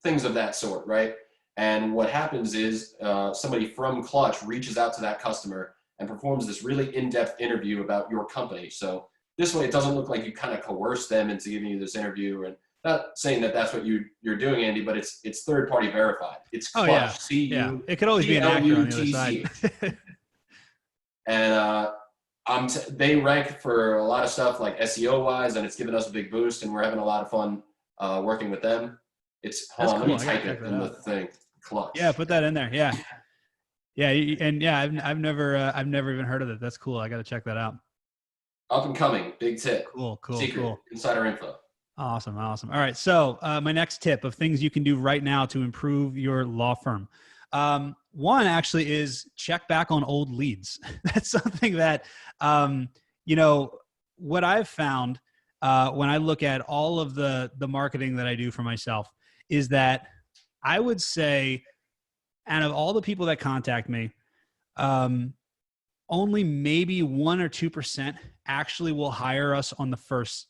things of that sort, right? And what happens is somebody from Clutch reaches out to that customer and performs this really in-depth interview about your company. So this way it doesn't look like you kind of coerce them into giving you this interview. And not saying that that's what you're doing, Andy, but it's third-party verified. It's Clutch, yeah. It could always be an actor on the other side. And they rank for a lot of stuff like SEO wise, and it's given us a big boost, and we're having a lot of fun working with them. Let me type it in the thing. Clutch. Yeah, put that in there. Yeah. And yeah, I've never even heard of it. That's cool. I got to check that out. Up and coming, big tip. Cool. Secret, insider info. Awesome. All right. So my next tip of things you can do right now to improve your law firm. One actually is check back on old leads. That's something that, what I've found when I look at all of the marketing that I do for myself is that I would say out of all the people that contact me, only maybe 1 or 2% actually will hire us on the first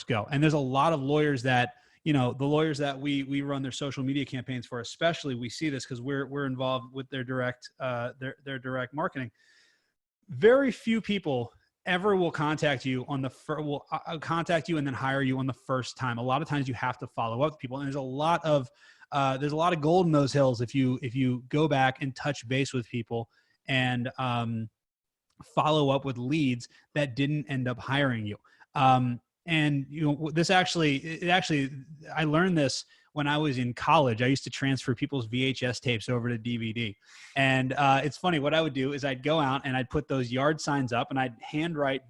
go. And there's a lot of lawyers that, the lawyers that we run their social media campaigns for, especially we see this because we're involved with their direct direct marketing. Very few people ever will contact you on the will contact you and then hire you on the first time. A lot of times you have to follow up with people, and there's a lot of gold in those hills if you go back and touch base with people and follow up with leads that didn't end up hiring you. And this actually, I learned this when I was in college. I used to transfer people's VHS tapes over to DVD. And it's funny, what I would do is I'd go out and I'd put those yard signs up and I'd handwrite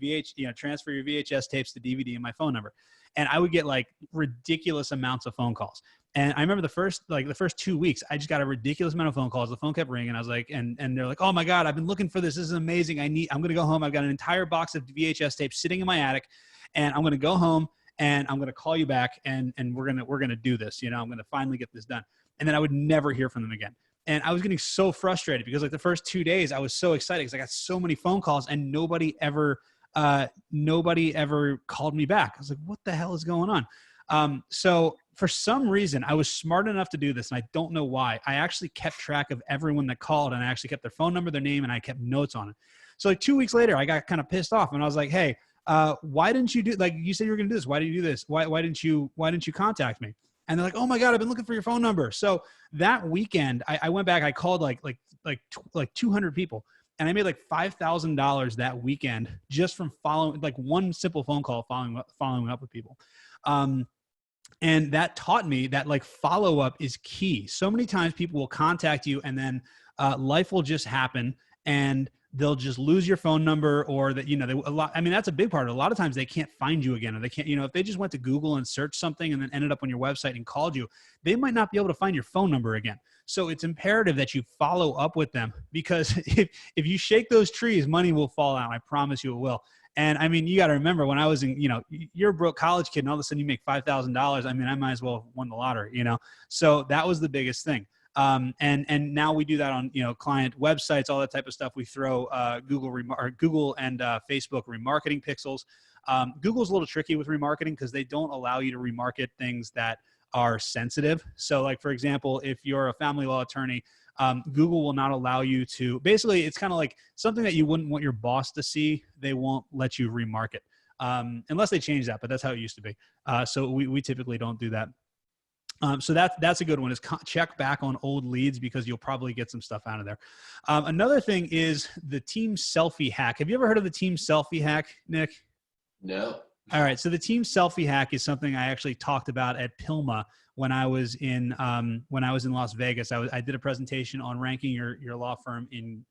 transfer your VHS tapes to DVD and my phone number. And I would get like ridiculous amounts of phone calls. And I remember the first 2 weeks, I just got a ridiculous amount of phone calls. The phone kept ringing. I was like, and they're like, oh my God, I've been looking for this. This is amazing. I'm going to go home. I've got an entire box of VHS tapes sitting in my attic, and I'm going to go home and I'm going to call you back and we're going to do this. I'm going to finally get this done. And then I would never hear from them again. And I was getting so frustrated because like the first 2 days I was so excited because I got so many phone calls and nobody ever called me back. I was like, what the hell is going on? So for some reason, I was smart enough to do this, and I don't know why. I actually kept track of everyone that called, and I actually kept their phone number, their name, and I kept notes on it. So like 2 weeks later, I got kind of pissed off, and I was like, hey, why didn't you do, like you said you were going to do this? Why did you do this? Why didn't you contact me? And they're like, oh my God, I've been looking for your phone number. So that weekend, I went back, I called like 200 people. And I made like $5,000 that weekend just from following, like one simple phone call, following up with people. And that taught me that like follow-up is key. So many times people will contact you and then life will just happen and they'll just lose your phone number, or that, that's a big part of it. A lot of times they can't find you again, or they can't, if they just went to Google and searched something and then ended up on your website and called you, they might not be able to find your phone number again. So it's imperative that you follow up with them, because if you shake those trees, money will fall out. I promise you it will. And I mean, you got to remember when I was in, you're a broke college kid and all of a sudden you make $5,000. I mean, I might as well have won the lottery, So that was the biggest thing. And now we do that on, client websites, all that type of stuff. We throw Google and Facebook remarketing pixels. Google's a little tricky with remarketing because they don't allow you to remarket things that are sensitive. So like, for example, if you're a family law attorney, Google will not allow you to, basically it's kind of like something that you wouldn't want your boss to see. They won't let you remarket unless they change that, but that's how it used to be. So we typically don't do that. So that's a good one, is check back on old leads, because you'll probably get some stuff out of there. Another thing is the team selfie hack. Have you ever heard of the team selfie hack, Nick? No. All right. So the team selfie hack is something I actually talked about at PILMA when I was in Las Vegas. I did a presentation on ranking your law firm in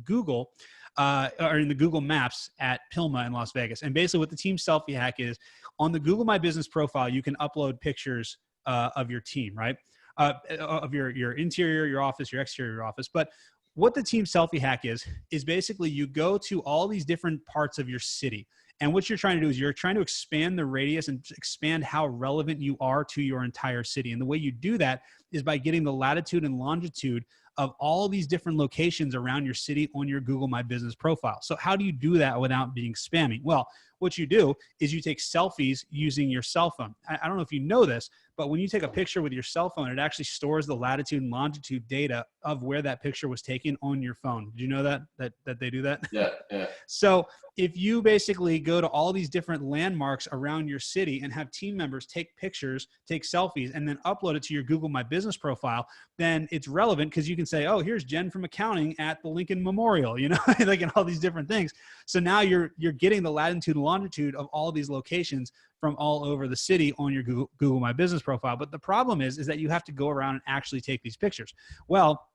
Google or in the Google Maps at PILMA in Las Vegas. And basically what the team selfie hack is, on the Google My Business profile, you can upload pictures of your team, right? Of your interior, your office, your exterior, your office. But what the team selfie hack is basically you go to all these different parts of your city. And what you're trying to do is you're trying to expand the radius and expand how relevant you are to your entire city. And the way you do that is by getting the latitude and longitude of all these different locations around your city on your Google My Business profile. So how do you do that without being spammy? Well, what you do is you take selfies using your cell phone. I don't know if you know this, but when you take a picture with your cell phone, it actually stores the latitude and longitude data of where that picture was taken on your phone. Did you know that they do that? Yeah, yeah. So if you basically go to all these different landmarks around your city and have team members take pictures, take selfies, and then upload it to your Google My Business profile, then it's relevant because you can say, oh, here's Jen from accounting at the Lincoln Memorial, like in all these different things. So now you're getting the latitude and longitude of all these locations from all over the city on your Google My Business profile. But the problem is that you have to go around and actually take these pictures. Well,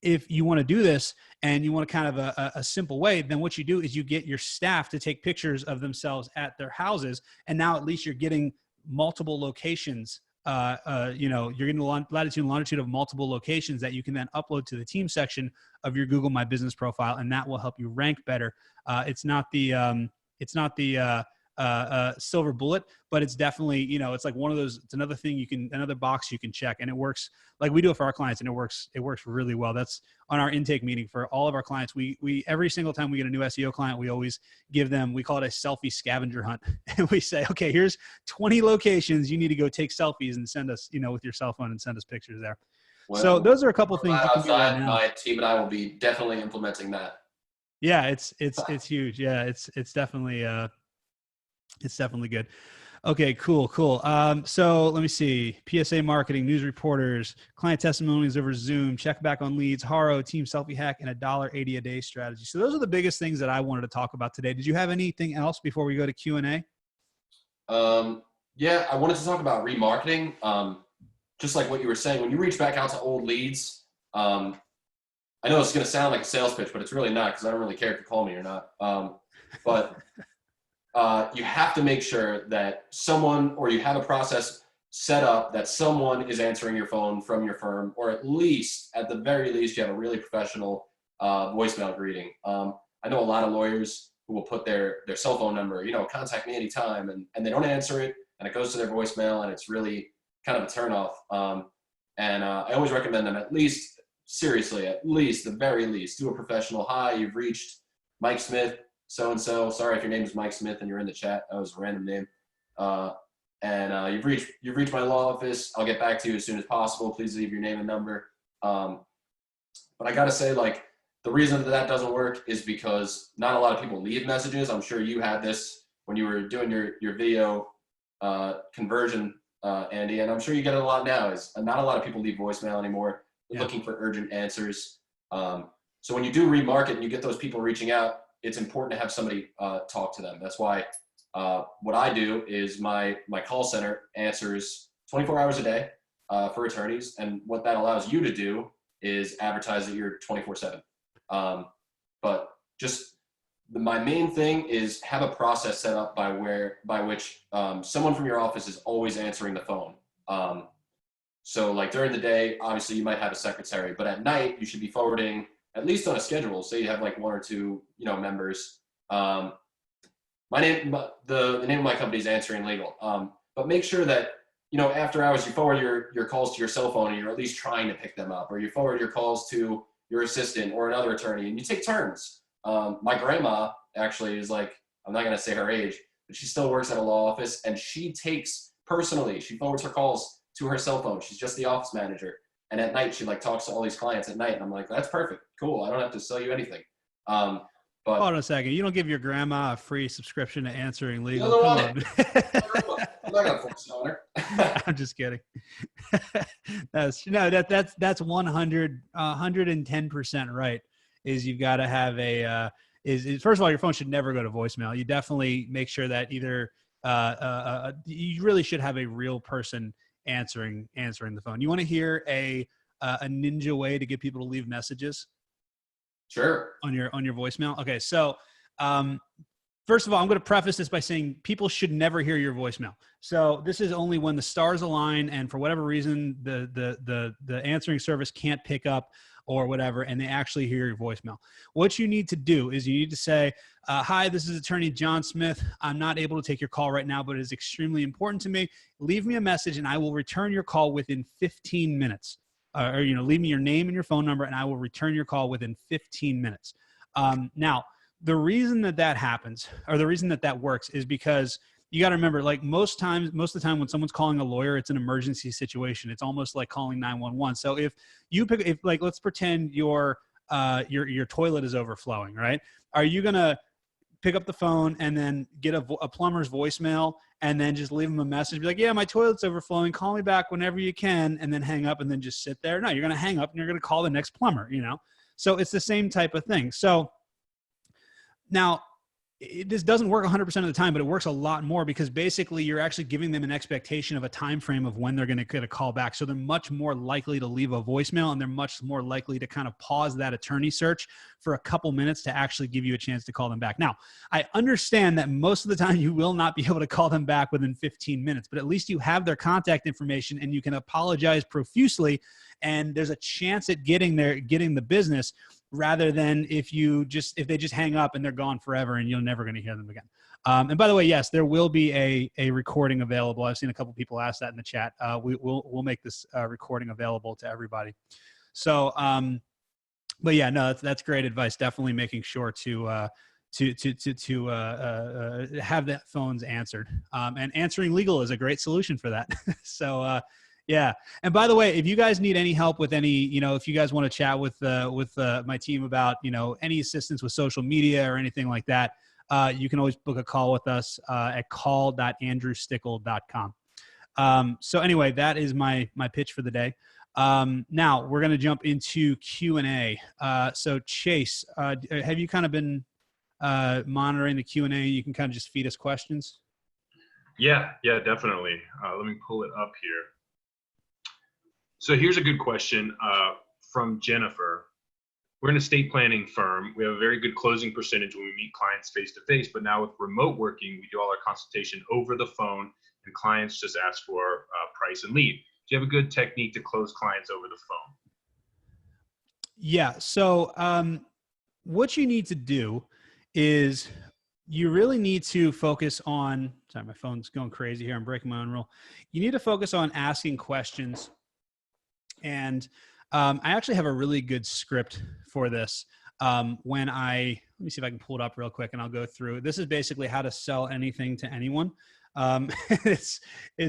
if you want to do this and you want kind of a simple way, then what you do is you get your staff to take pictures of themselves at their houses. And now at least you're getting multiple locations. You're getting the latitude and longitude of multiple locations that you can then upload to the team section of your Google My Business profile. And that will help you rank better. It's not the silver bullet, but it's definitely, it's like one of those, it's another thing another box you can check, and it works like we do it for our clients, and it works really well. That's on our intake meeting for all of our clients. We every single time we get a new SEO client, we always give them, we call it a selfie scavenger hunt. And we say, okay, here's 20 locations. You need to go take selfies and send us, with your cell phone and send us pictures there. Well, so those are a couple things you can do right now. My team and I will be definitely implementing that. Yeah, it's huge. Yeah, it's definitely good. Okay, cool. So let me see. PSA marketing, news reporters, client testimonials over Zoom, check back on leads, Haro, team selfie hack, and $1.80 a day strategy. So those are the biggest things that I wanted to talk about today. Did you have anything else before we go to Q&A? Yeah, I wanted to talk about remarketing. Just like what you were saying, when you reach back out to old leads, I know it's going to sound like a sales pitch, but it's really not, because I don't really care if you call me or not. But you have to make sure that someone, or you have a process set up that someone is answering your phone from your firm, or at the very least, you have a really professional voicemail greeting. I know a lot of lawyers who will put their cell phone number, contact me anytime, and they don't answer it, and it goes to their voicemail, and it's really kind of a turnoff. I always recommend them at the very least, do a professional, hi, you've reached Mike Smith, so-and-so, sorry if your name is Mike Smith and you're in the chat, that was a random name. You've reached my law office. I'll get back to you as soon as possible. Please leave your name and number. But I gotta say, the reason that doesn't work is because not a lot of people leave messages. I'm sure you had this when you were doing your video conversion, Andy, and I'm sure you get it a lot now, is not a lot of people leave voicemail anymore. They're looking for urgent answers. So when you do remarket and you get those people reaching out, it's important to have somebody talk to them. That's why what I do is my call center answers 24 hours a day for attorneys. And what that allows you to do is advertise that you're 24/7. But just my main thing is have a process set up by which someone from your office is always answering the phone. So during the day, obviously you might have a secretary, but at night you should be forwarding, at least on a schedule. Say you have one or two, members. The name of my company is Answering Legal. But make sure that, after hours you forward your calls to your cell phone, and you're at least trying to pick them up, or you forward your calls to your assistant or another attorney, and you take turns. My grandma actually is I'm not going to say her age, but she still works at a law office, and she forwards her calls to her cell phone. She's just the office manager. And at night, she talks to all these clients at night. And I'm like, that's perfect. Cool. I don't have to sell you anything. But hold on a second. You don't give your grandma a free subscription to Answering Legal. Come on. I'm not gonna force it on her. I'm just kidding. That's 110% right. Is you've got to have is first of all, your phone should never go to voicemail. You definitely make sure that either you really should have a real person answering the phone. You want to hear a ninja way to get people to leave messages? Sure. On your voicemail. Okay. So, First of all, I'm going to preface this by saying people should never hear your voicemail. So this is only when the stars align and for whatever reason the answering service can't pick up or whatever, and they actually hear your voicemail. What you need to do is you need to say, hi, this is attorney John Smith. I'm not able to take your call right now, but it is extremely important to me. Leave me a message and I will return your call within 15 minutes. Or, leave me your name and your phone number and I will return your call within 15 minutes. Now, the reason that happens, or the reason that works, is because you got to remember, like most of the time when someone's calling a lawyer, it's an emergency situation. It's almost like calling 911. So if let's pretend your toilet is overflowing, right? Are you going to pick up the phone and then get a plumber's voicemail and then just leave them a message, be like, yeah, my toilet's overflowing, call me back whenever you can, and then hang up and then just sit there? No, you're going to hang up and you're going to call the next plumber, So it's the same type of thing. So now, this doesn't work 100% of the time, but it works a lot more because basically you're actually giving them an expectation of a time frame of when they're going to get a call back. So they're much more likely to leave a voicemail, and they're much more likely to kind of pause that attorney search for a couple minutes to actually give you a chance to call them back. Now, I understand that most of the time you will not be able to call them back within 15 minutes, but at least you have their contact information and you can apologize profusely, and there's a chance at getting the business, rather than if they just hang up and they're gone forever and you're never going to hear them again. And by the way, yes, there will be a recording available. I've seen a couple people ask that in the chat. We'll make this recording available to everybody. So, but yeah, no, that's great advice. Definitely making sure to have the phones answered. And answering legal is a great solution for that. So, yeah. And by the way, if you guys need any help with any, if you guys want to chat with my team about, any assistance with social media or anything like that, you can always book a call with us at call.andrewstickel.com. So anyway, that is my pitch for the day. Now we're going to jump into Q&A. So Chase, have you kind of been monitoring the Q&A? You can kind of just feed us questions. Yeah, definitely. Let me pull it up here. So here's a good question from Jennifer. We're an estate planning firm. We have a very good closing percentage when we meet clients face-to-face, but now with remote working, we do all our consultation over the phone, and clients just ask for price and lead. Do you have a good technique to close clients over the phone? Yeah, so what you need to do is you really need to focus on, sorry, my phone's going crazy here. I'm breaking my own rule. You need to focus on asking questions. And I actually have a really good script for this. Let me see if I can pull it up real quick and I'll go through. This is basically how to sell anything to anyone. It's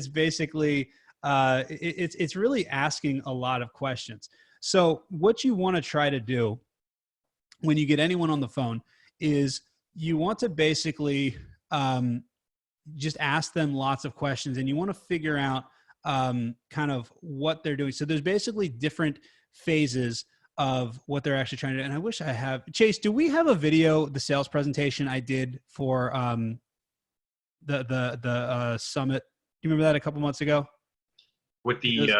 basically, it's really asking a lot of questions. So what you want to try to do when you get anyone on the phone is you want to basically just ask them lots of questions, and you want to figure out kind of what they're doing. So there's basically different phases of what they're actually trying to do. And I wish I have, Chase, do we have a video, the sales presentation I did for the summit? Do you remember that a couple months ago? With the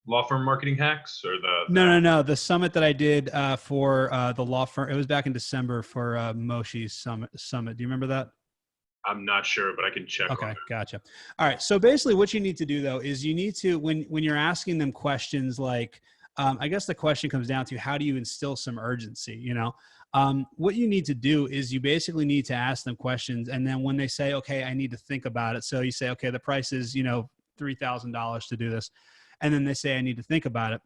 law firm marketing hacks, or the No, the summit that I did for the law firm. It was back in December for Moshe's summit. Do you remember that? I'm not sure, but I can check. Okay, gotcha. All right. So basically what you need to do though, is you need to, when you're asking them questions like, I guess the question comes down to, how do you instill some urgency? What you need to do is you basically need to ask them questions. And then when they say, okay, I need to think about it. So you say, okay, the price is, $3,000 to do this. And then they say, I need to think about it.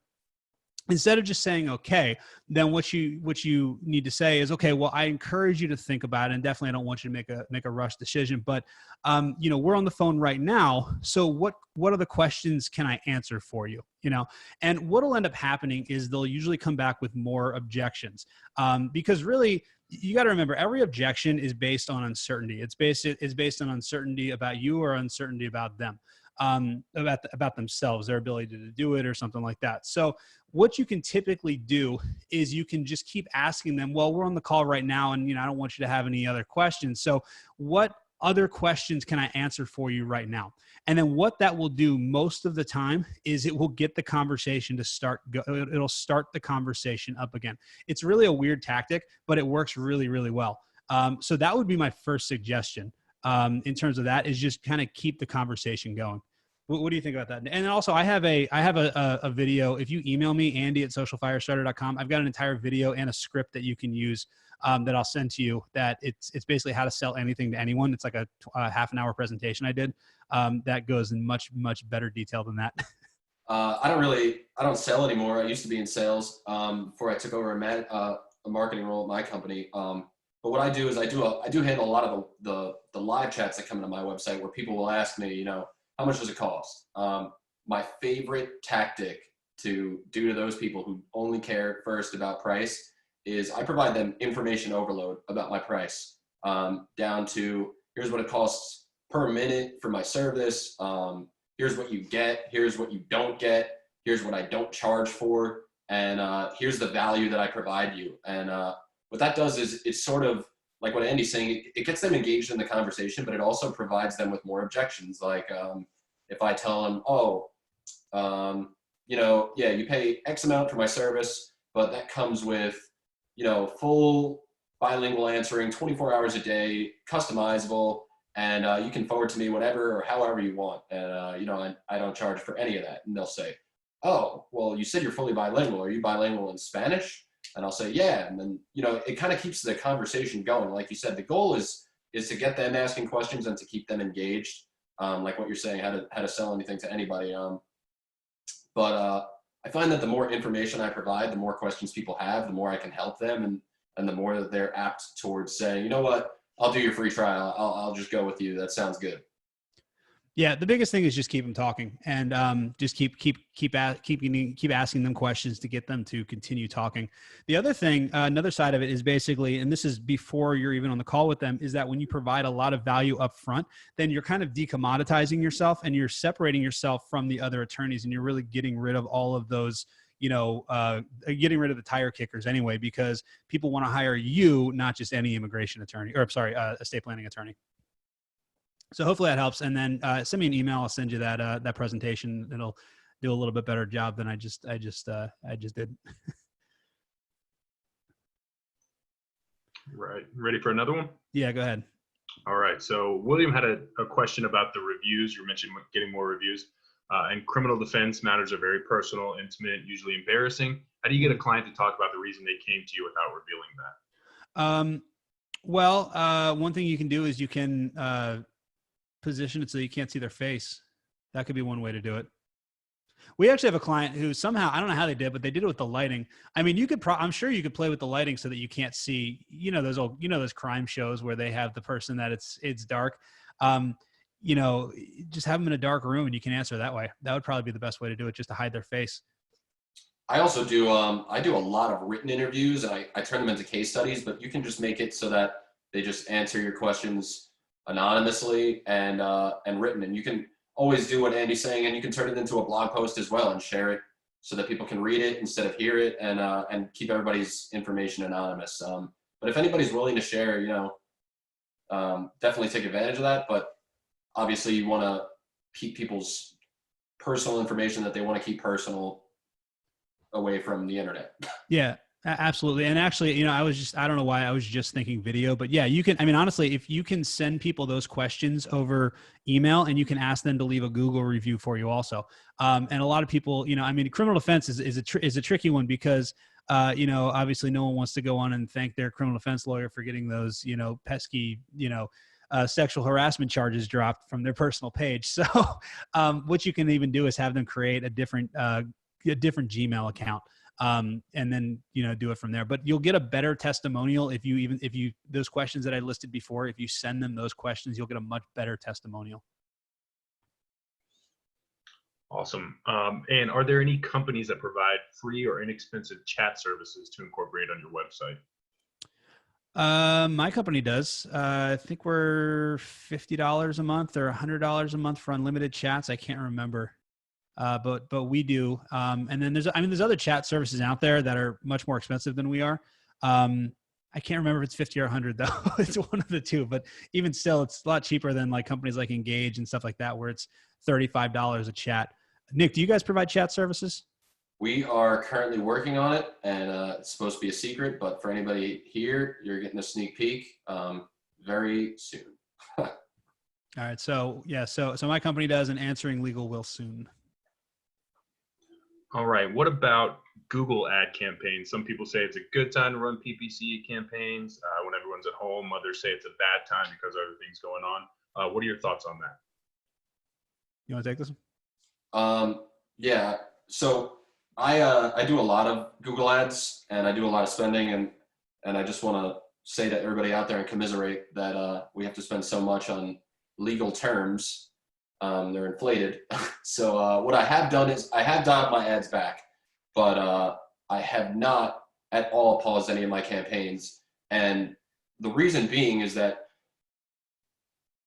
Instead of just saying, okay, then what you need to say is, okay, well, I encourage you to think about it, and definitely I don't want you to make a rush decision, but we're on the phone right now. So what are the questions can I answer for you? And what'll end up happening is they'll usually come back with more objections, because really, you got to remember, every objection is based on uncertainty. It's based on uncertainty about you or uncertainty about them. About themselves, their ability to do it or something like that. So what you can typically do is you can just keep asking them, well, we're on the call right now, and I don't want you to have any other questions. So what other questions can I answer for you right now? And then what that will do most of the time is it will get the conversation to it'll start the conversation up again. It's really a weird tactic, but it works really, really well. So that would be my first suggestion in terms of that, is just kind of keep the conversation going. What do you think about that? And also, I have a video. If you email me, Andy@socialfirestarter.com, I've got an entire video and a script that you can use that I'll send to you. That it's basically how to sell anything to anyone. It's like a half an hour presentation I did that goes in much better detail than that. I don't sell anymore. I used to be in sales before I took over a marketing role at my company. But what I do is I do handle a lot of the live chats that come into my website where people will ask me, how much does it cost? My favorite tactic to do to those people who only care first about price is I provide them information overload about my price, down to here's what it costs per minute for my service. Here's what you get. Here's what you don't get. Here's what I don't charge for. And here's the value that I provide you. And what that does is it's sort of like what Andy's saying, it gets them engaged in the conversation, but it also provides them with more objections. Like if I tell them, you pay X amount for my service, but that comes with, full bilingual answering 24 hours a day, customizable, and you can forward to me whatever or however you want. And, I don't charge for any of that. And they'll say, oh, well, you said you're fully bilingual. Are you bilingual in Spanish? And I'll say, yeah. And then, it kind of keeps the conversation going. Like you said, the goal is to get them asking questions and to keep them engaged. Like what you're saying, how to sell anything to anybody. But I find that the more information I provide, the more questions people have, the more I can help them, and the more that they're apt towards saying, you know what, I'll do your free trial. I'll just go with you. That sounds good. Yeah, the biggest thing is just keep them talking, and just keep asking them questions to get them to continue talking. The other thing, another side of it is basically, and this is before you're even on the call with them, is that when you provide a lot of value up front, then you're kind of decommoditizing yourself and you're separating yourself from the other attorneys, and you're really getting rid of all of those, getting rid of the tire kickers anyway, because people want to hire you, not just any immigration attorney, or estate planning attorney. So hopefully that helps. And then send me an email. I'll send you that presentation. It'll do a little bit better job than I just did. Right. Ready for another one? Yeah, go ahead. All right. So William had a question about the reviews. You mentioned getting more reviews. And criminal defense matters are very personal, intimate, usually embarrassing. How do you get a client to talk about the reason they came to you without revealing that? Well, one thing you can do is you can position it so you can't see their face. That could be one way to do it. We actually have a client who somehow, I don't know how they did, but they did it with the lighting. I mean, I'm sure you could play with the lighting so that you can't see, those crime shows where they have the person that it's dark. Just have them in a dark room and you can answer that way. That would probably be the best way to do it, just to hide their face. I also do, I do a lot of written interviews, and I turn them into case studies, but you can just make it so that they just answer your questions anonymously and written. And you can always do what Andy's saying, and you can turn it into a blog post as well and share it so that people can read it instead of hear it, and keep everybody's information anonymous. But if anybody's willing to share, definitely take advantage of that. But obviously you want to keep people's personal information that they want to keep personal away from the internet. Yeah, absolutely. And actually, I don't know why I was just thinking video, but yeah, you can, honestly, if you can send people those questions over email, and you can ask them to leave a Google review for you also. And a lot of people, criminal defense is a tricky one because, obviously no one wants to go on and thank their criminal defense lawyer for getting those, pesky, sexual harassment charges dropped from their personal page. So what you can even do is have them create a different Gmail account, and then, do it from there. But you'll get a better testimonial if you those questions that I listed before, if you send them those questions, you'll get a much better testimonial. Awesome. And are there any companies that provide free or inexpensive chat services to incorporate on your website? My company does. I think we're $50 a month or $100 a month for unlimited chats. I can't remember. But we do. And then there's other chat services out there that are much more expensive than we are. I can't remember if it's 50 or 100 though. It's one of the two, but even still, it's a lot cheaper than like companies like Engage and stuff like that, where it's $35 a chat. Nick, do you guys provide chat services? We are currently working on it, and it's supposed to be a secret, but for anybody here, you're getting a sneak peek very soon. All right. So yeah, so my company does, and Answering Legal will soon. All right. What about Google ad campaigns? Some people say it's a good time to run PPC campaigns when everyone's at home. Others say it's a bad time because of other things going on. What are your thoughts on that? You want to take this one? Yeah. So I do a lot of Google ads, and I do a lot of spending, and I just want to say to everybody out there and commiserate that we have to spend so much on legal terms. They're inflated. So what I have done is I have dialed my ads back, but I have not at all paused any of my campaigns. And the reason being is that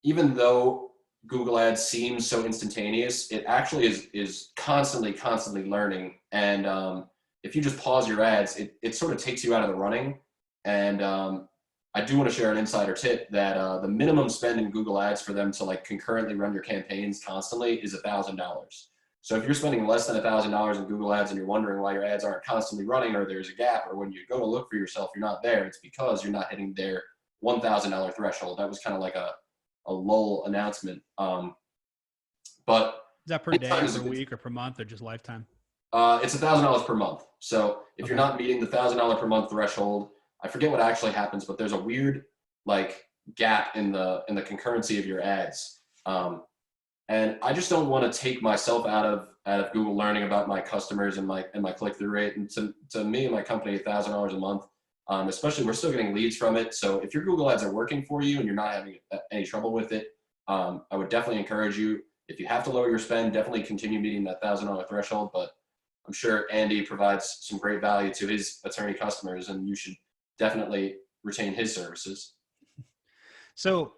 even though Google Ads seems so instantaneous, it actually is constantly learning. And if you just pause your ads, it sort of takes you out of the running. And I do want to share an insider tip that the minimum spend in Google Ads for them to like concurrently run your campaigns constantly is $1,000. So if you're spending less than $1,000 in Google Ads and you're wondering why your ads aren't constantly running, or there's a gap, or when you go to look for yourself, you're not there, it's because you're not hitting their $1,000 threshold. That was kind of like a lull announcement. But is that per day, or per week, or per month, or just lifetime? It's $1,000 per month. So if you're not meeting the $1,000 per month threshold, I forget what actually happens, but there's a weird like gap in the concurrency of your ads. And I just don't want to take myself out of Google learning about my customers and my click-through rate. And to me and my company, $1,000 a month, especially we're still getting leads from it. So if your Google ads are working for you and you're not having any trouble with it, I would definitely encourage you, if you have to lower your spend, definitely continue meeting that $1,000 threshold. But I'm sure Andy provides some great value to his attorney customers, and you should definitely retain his services. So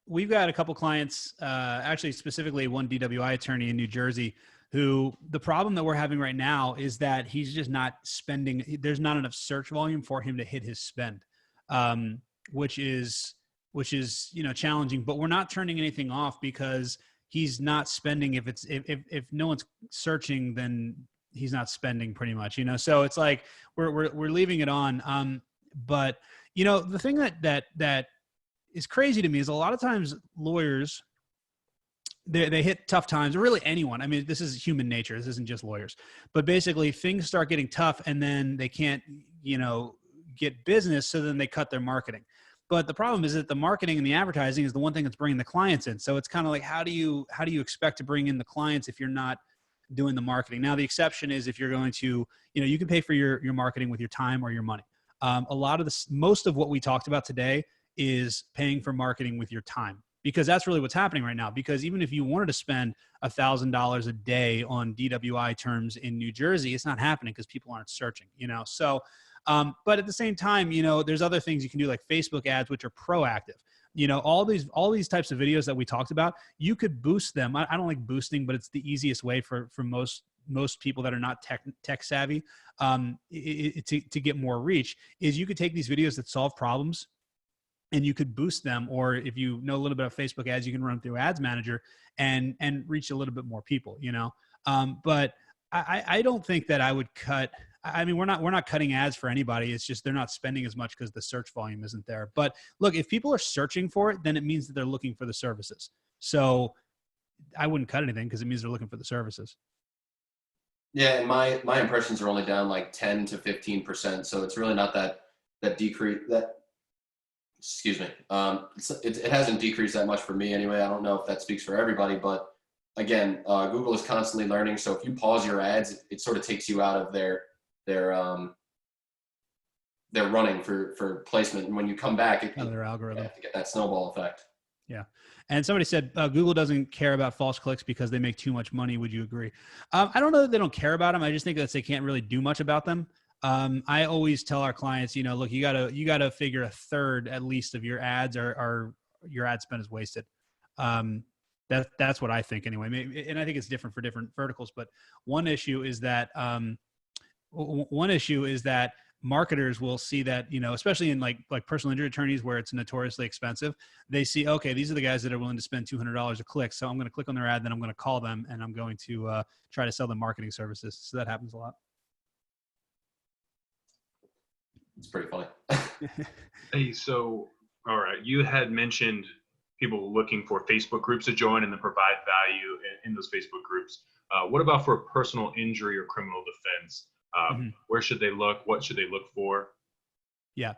we've got a couple clients, actually specifically one DWI attorney in New Jersey, who the problem that we're having right now is that he's just not spending. There's not enough search volume for him to hit his spend, which is challenging. But we're not turning anything off because he's not spending. If no one's searching, then he's not spending pretty much, so it's like we're leaving it on. But the thing that is crazy to me is a lot of times lawyers, they hit tough times, or really anyone. I mean, this is human nature. This isn't just lawyers, but basically things start getting tough and then they can't, get business. So then they cut their marketing. But the problem is that the marketing and the advertising is the one thing that's bringing the clients in. So it's kind of like, how do you expect to bring in the clients if you're not doing the marketing? Now, the exception is if you're going to, you can pay for your marketing with your time or your money. Most of what we talked about today is paying for marketing with your time, because that's really what's happening right now. Because even if you wanted to spend $1,000 a day on DWI terms in New Jersey, it's not happening because people aren't searching, So, but at the same time, there's other things you can do, like Facebook ads, which are proactive. All these types of videos that we talked about, you could boost them. I don't like boosting, but it's the easiest way for most people that are not tech savvy to get more reach. Is you could take these videos that solve problems and you could boost them, or if you know a little bit of Facebook ads, you can run through Ads Manager and reach a little bit more people, But I don't think that I would cut. I mean, we're not cutting ads for anybody. It's just they're not spending as much because the search volume isn't there. But look, if people are searching for it, then it means that they're looking for the services. So I wouldn't cut anything because it means they're looking for the services. Yeah, and my impressions are only down like 10 to 15%. So it's really not that decrease that. Excuse me. It hasn't decreased that much for me anyway. I don't know if that speaks for everybody, but again, Google is constantly learning. So if you pause your ads, it sort of takes you out of their running for placement. And when you come back, their algorithm to get that snowball effect. Yeah. And somebody said Google doesn't care about false clicks because they make too much money. Would you agree? I don't know that they don't care about them. I just think that they can't really do much about them. I always tell our clients, look, you gotta figure a third at least of your ads are your ad spend is wasted. That's what I think anyway. Maybe, and I think it's different for different verticals. But one issue is that marketers will see that, especially in like personal injury attorneys where it's notoriously expensive, they see, okay, these are the guys that are willing to spend $200 a click. So I'm going to click on their ad, then I'm going to call them and I'm going to try to sell them marketing services. So that happens a lot. It's pretty funny. Hey, so, all right, you had mentioned people looking for Facebook groups to join and then provide value in those Facebook groups. What about for personal injury or criminal defense? Where should they look? What should they look for? Yeah.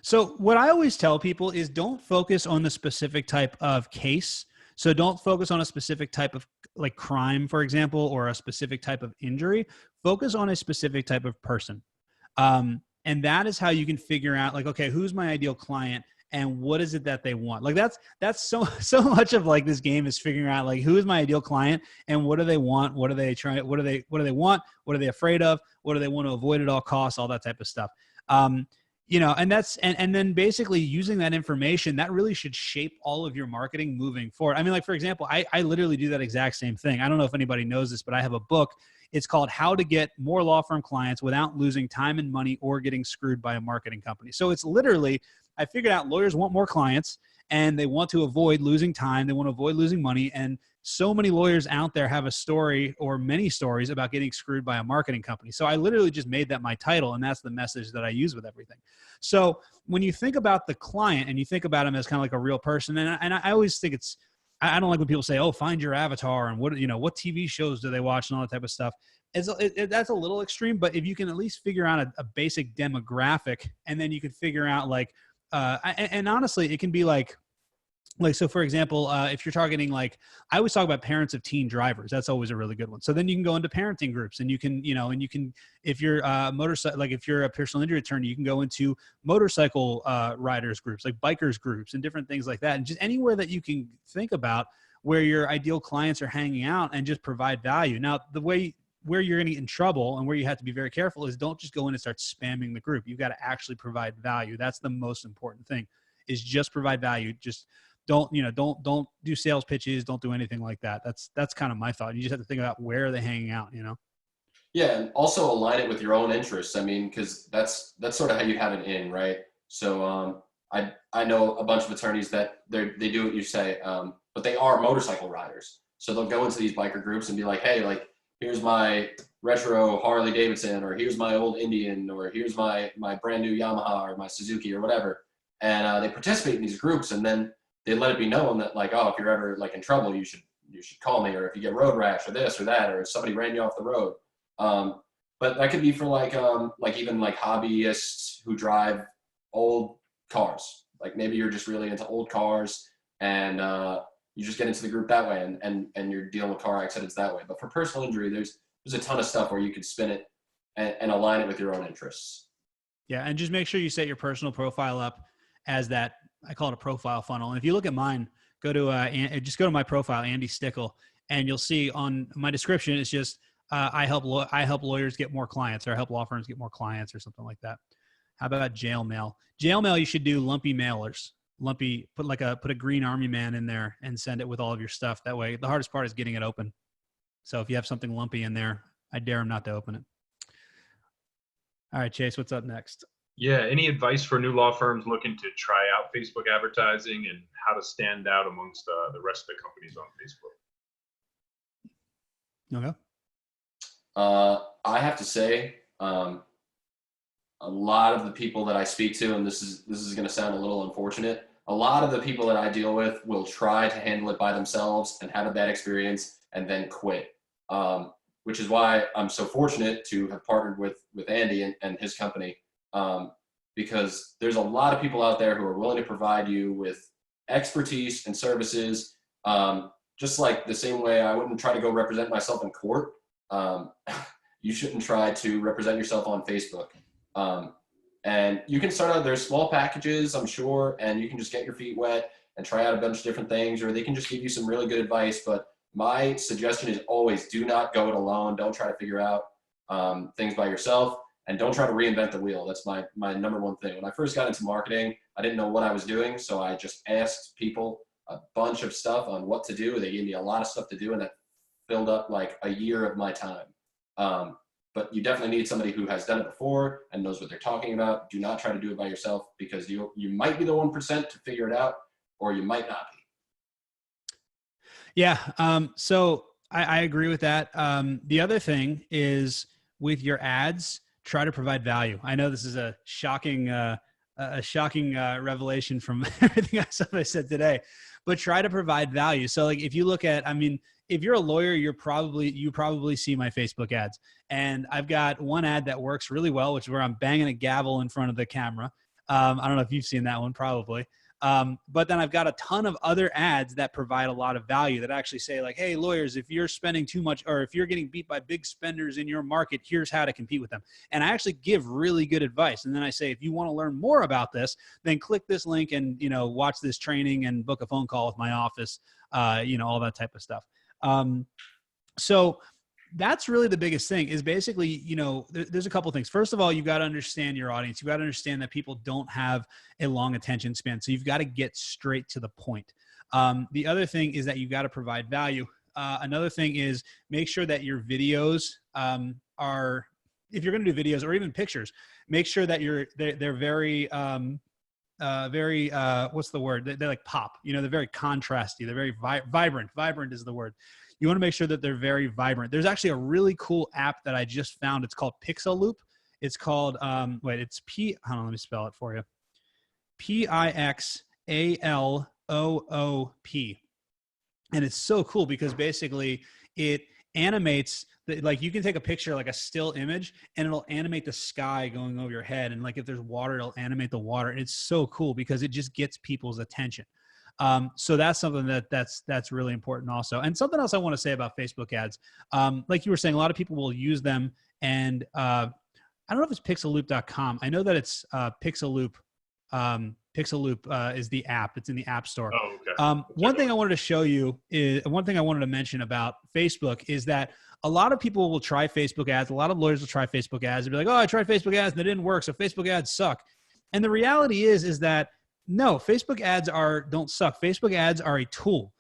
So what I always tell people is don't focus on the specific type of case. So don't focus on a specific type of like crime, for example, or a specific type of injury. Focus on a specific type of person. And that is how you can figure out like, okay, who's my ideal client and what is it that they want? Like that's so much of like this game is figuring out like, who is my ideal client and what do they want? What are they trying? What do they want? What are they afraid of? What do they want to avoid at all costs? All that type of stuff. And that's, and then basically using that information that really should shape all of your marketing moving forward. I mean, like, for example, I literally do that exact same thing. I don't know if anybody knows this, but I have a book. It's called How to Get More Law Firm Clients Without Losing Time and Money or Getting Screwed by a Marketing Company. So it's literally, I figured out lawyers want more clients and they want to avoid losing time. They want to avoid losing money. And so many lawyers out there have a story or many stories about getting screwed by a marketing company. So I literally just made that my title, and that's the message that I use with everything. So when you think about the client and you think about him as kind of like a real person, and I always think I don't like when people say, oh, find your avatar and what TV shows do they watch and all that type of stuff. That's a little extreme, but if you can at least figure out a basic demographic, and then you can figure out like, and honestly, it can be like, so for example, if you're targeting, like, I always talk about parents of teen drivers. That's always a really good one. So then you can go into parenting groups and you can, if you're if you're a personal injury attorney, you can go into motorcycle riders groups, like bikers groups and different things like that. And just anywhere that you can think about where your ideal clients are hanging out and just provide value. Now, where you're going to get in trouble and where you have to be very careful is don't just go in and start spamming the group. You've got to actually provide value. That's the most important thing, is just provide value. Just don't do sales pitches. Don't do anything like that. That's kind of my thought. You just have to think about where are they hanging out, Yeah, and also align it with your own interests. I mean, because that's sort of how you have an in, right? So I know a bunch of attorneys that they do what you say, but they are motorcycle riders. So they'll go into these biker groups and be like, hey, like, here's my retro Harley Davidson, or here's my old Indian, or here's my brand new Yamaha or my Suzuki or whatever. And they participate in these groups, and then they let it be known that, like, oh, if you're ever like in trouble, you should call me, or if you get road rash or this or that, or if somebody ran you off the road. But that could be for like even like hobbyists who drive old cars. Like maybe you're just really into old cars and you just get into the group that way and you're dealing with car accidents that way. But for personal injury, there's a ton of stuff where you could spin it and align it with your own interests. Yeah. And just make sure you set your personal profile up as that, I call it a profile funnel. And if you look at mine, just go to my profile, Andy Stickel, and you'll see on my description, it's just, I help lawyers get more clients, or I help law firms get more clients, or something like that. How about jail mail? Jail mail, you should do lumpy mailers. Put a green army man in there and send it with all of your stuff. That way, the hardest part is getting it open. So if you have something lumpy in there, I dare them not to open it. All right, Chase, what's up next? Yeah, any advice for new law firms looking to try out Facebook advertising and how to stand out amongst the rest of the companies on Facebook? Okay. I have to say, a lot of the people that I speak to, and this is going to sound a little unfortunate, a lot of the people that I deal with will try to handle it by themselves and have a bad experience and then quit. Which is why I'm so fortunate to have partnered with Andy and his company, because there's a lot of people out there who are willing to provide you with expertise and services, just like the same way I wouldn't try to go represent myself in court. You shouldn't try to represent yourself on Facebook. And you can start out, there's small packages, I'm sure, and you can just get your feet wet and try out a bunch of different things, or they can just give you some really good advice. But my suggestion is always do not go it alone. Don't try to figure out things by yourself, and don't try to reinvent the wheel. That's my number one thing. When I first got into marketing, I didn't know what I was doing, so I just asked people a bunch of stuff on what to do. They gave me a lot of stuff to do, and that filled up like a year of my time. but you definitely need somebody who has done it before and knows what they're talking about. Do not try to do it by yourself, because you might be the 1% to figure it out, or you might not be. Yeah. So I agree with that. The other thing is, with your ads, try to provide value. I know this is a shocking revelation from everything else I said today, but try to provide value. So like, if you look at, I mean, if you're a lawyer, you probably see my Facebook ads, and I've got one ad that works really well, which is where I'm banging a gavel in front of the camera. I don't know if you've seen that one, probably. But then I've got a ton of other ads that provide a lot of value, that actually say like, hey, lawyers, if you're spending too much, or if you're getting beat by big spenders in your market, here's how to compete with them. And I actually give really good advice. And then I say, if you want to learn more about this, then click this link and, watch this training and book a phone call with my office, all that type of stuff. So that's really the biggest thing, is basically, there's a couple things. First of all, you've got to understand your audience. You've got to understand that people don't have a long attention span. So you've got to get straight to the point. The other thing is that you've got to provide value. Another thing is, make sure that your videos are, if you're going to do videos or even pictures, make sure that they're very, what's the word? They're like pop, they're very contrasty. They're very vibrant. Vibrant is the word. You want to make sure that they're very vibrant. There's actually a really cool app that I just found. It's called Pixel Loop. It's called, hold on, let me spell it for you. Pixaloop. And it's so cool because basically it animates, like, you can take a picture, like a still image, and it'll animate the sky going over your head. And like, if there's water, it'll animate the water. And it's so cool because it just gets people's attention. So that's something that's really important also. And something else I want to say about Facebook ads, like you were saying, a lot of people will use them, and I don't know if it's pixelloop.com. I know that it's Pixel Loop. Is the app. It's in the App Store. Oh, okay. One thing I wanted to show you is, one thing I wanted to mention about Facebook is that a lot of people will try Facebook ads. A lot of lawyers will try Facebook ads and be like, oh, I tried Facebook ads and it didn't work, so Facebook ads suck. And the reality is that no, Facebook ads don't suck. Facebook ads are a tool.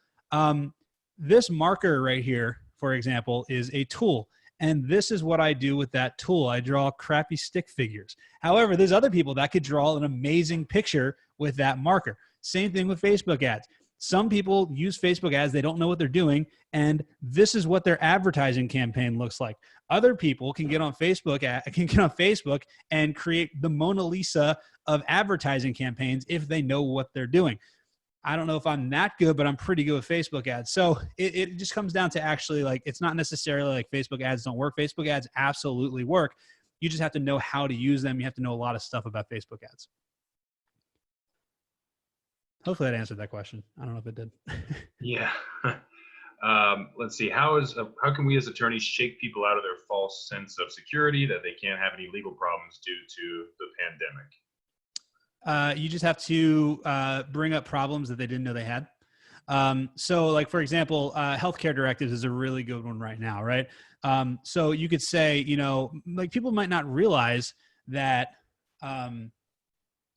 This marker right here, for example, is a tool. And this is what I do with that tool. I draw crappy stick figures. However, there's other people that could draw an amazing picture with that marker. Same thing with Facebook ads. Some people use Facebook ads, they don't know what they're doing, and this is what their advertising campaign looks like. Other people can get on Facebook and create the Mona Lisa of advertising campaigns if they know what they're doing. I don't know if I'm that good, but I'm pretty good with Facebook ads. So it just comes down to, actually, like, it's not necessarily like Facebook ads don't work. Facebook ads absolutely work. You just have to know how to use them. You have to know a lot of stuff about Facebook ads. Hopefully that answered that question. I don't know if it did. Yeah. Let's see. How can we as attorneys shake people out of their false sense of security that they can't have any legal problems due to the pandemic? You just have to bring up problems that they didn't know they had. So like, for example, healthcare directives is a really good one right now, right? So you could say, like, people might not realize that,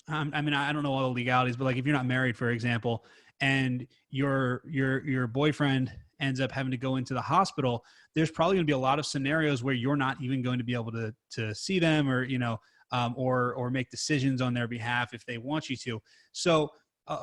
I mean, I don't know all the legalities, but like, if you're not married, for example, and your boyfriend ends up having to go into the hospital, there's probably going to be a lot of scenarios where you're not even going to be able to see them, or, or make decisions on their behalf if they want you to. So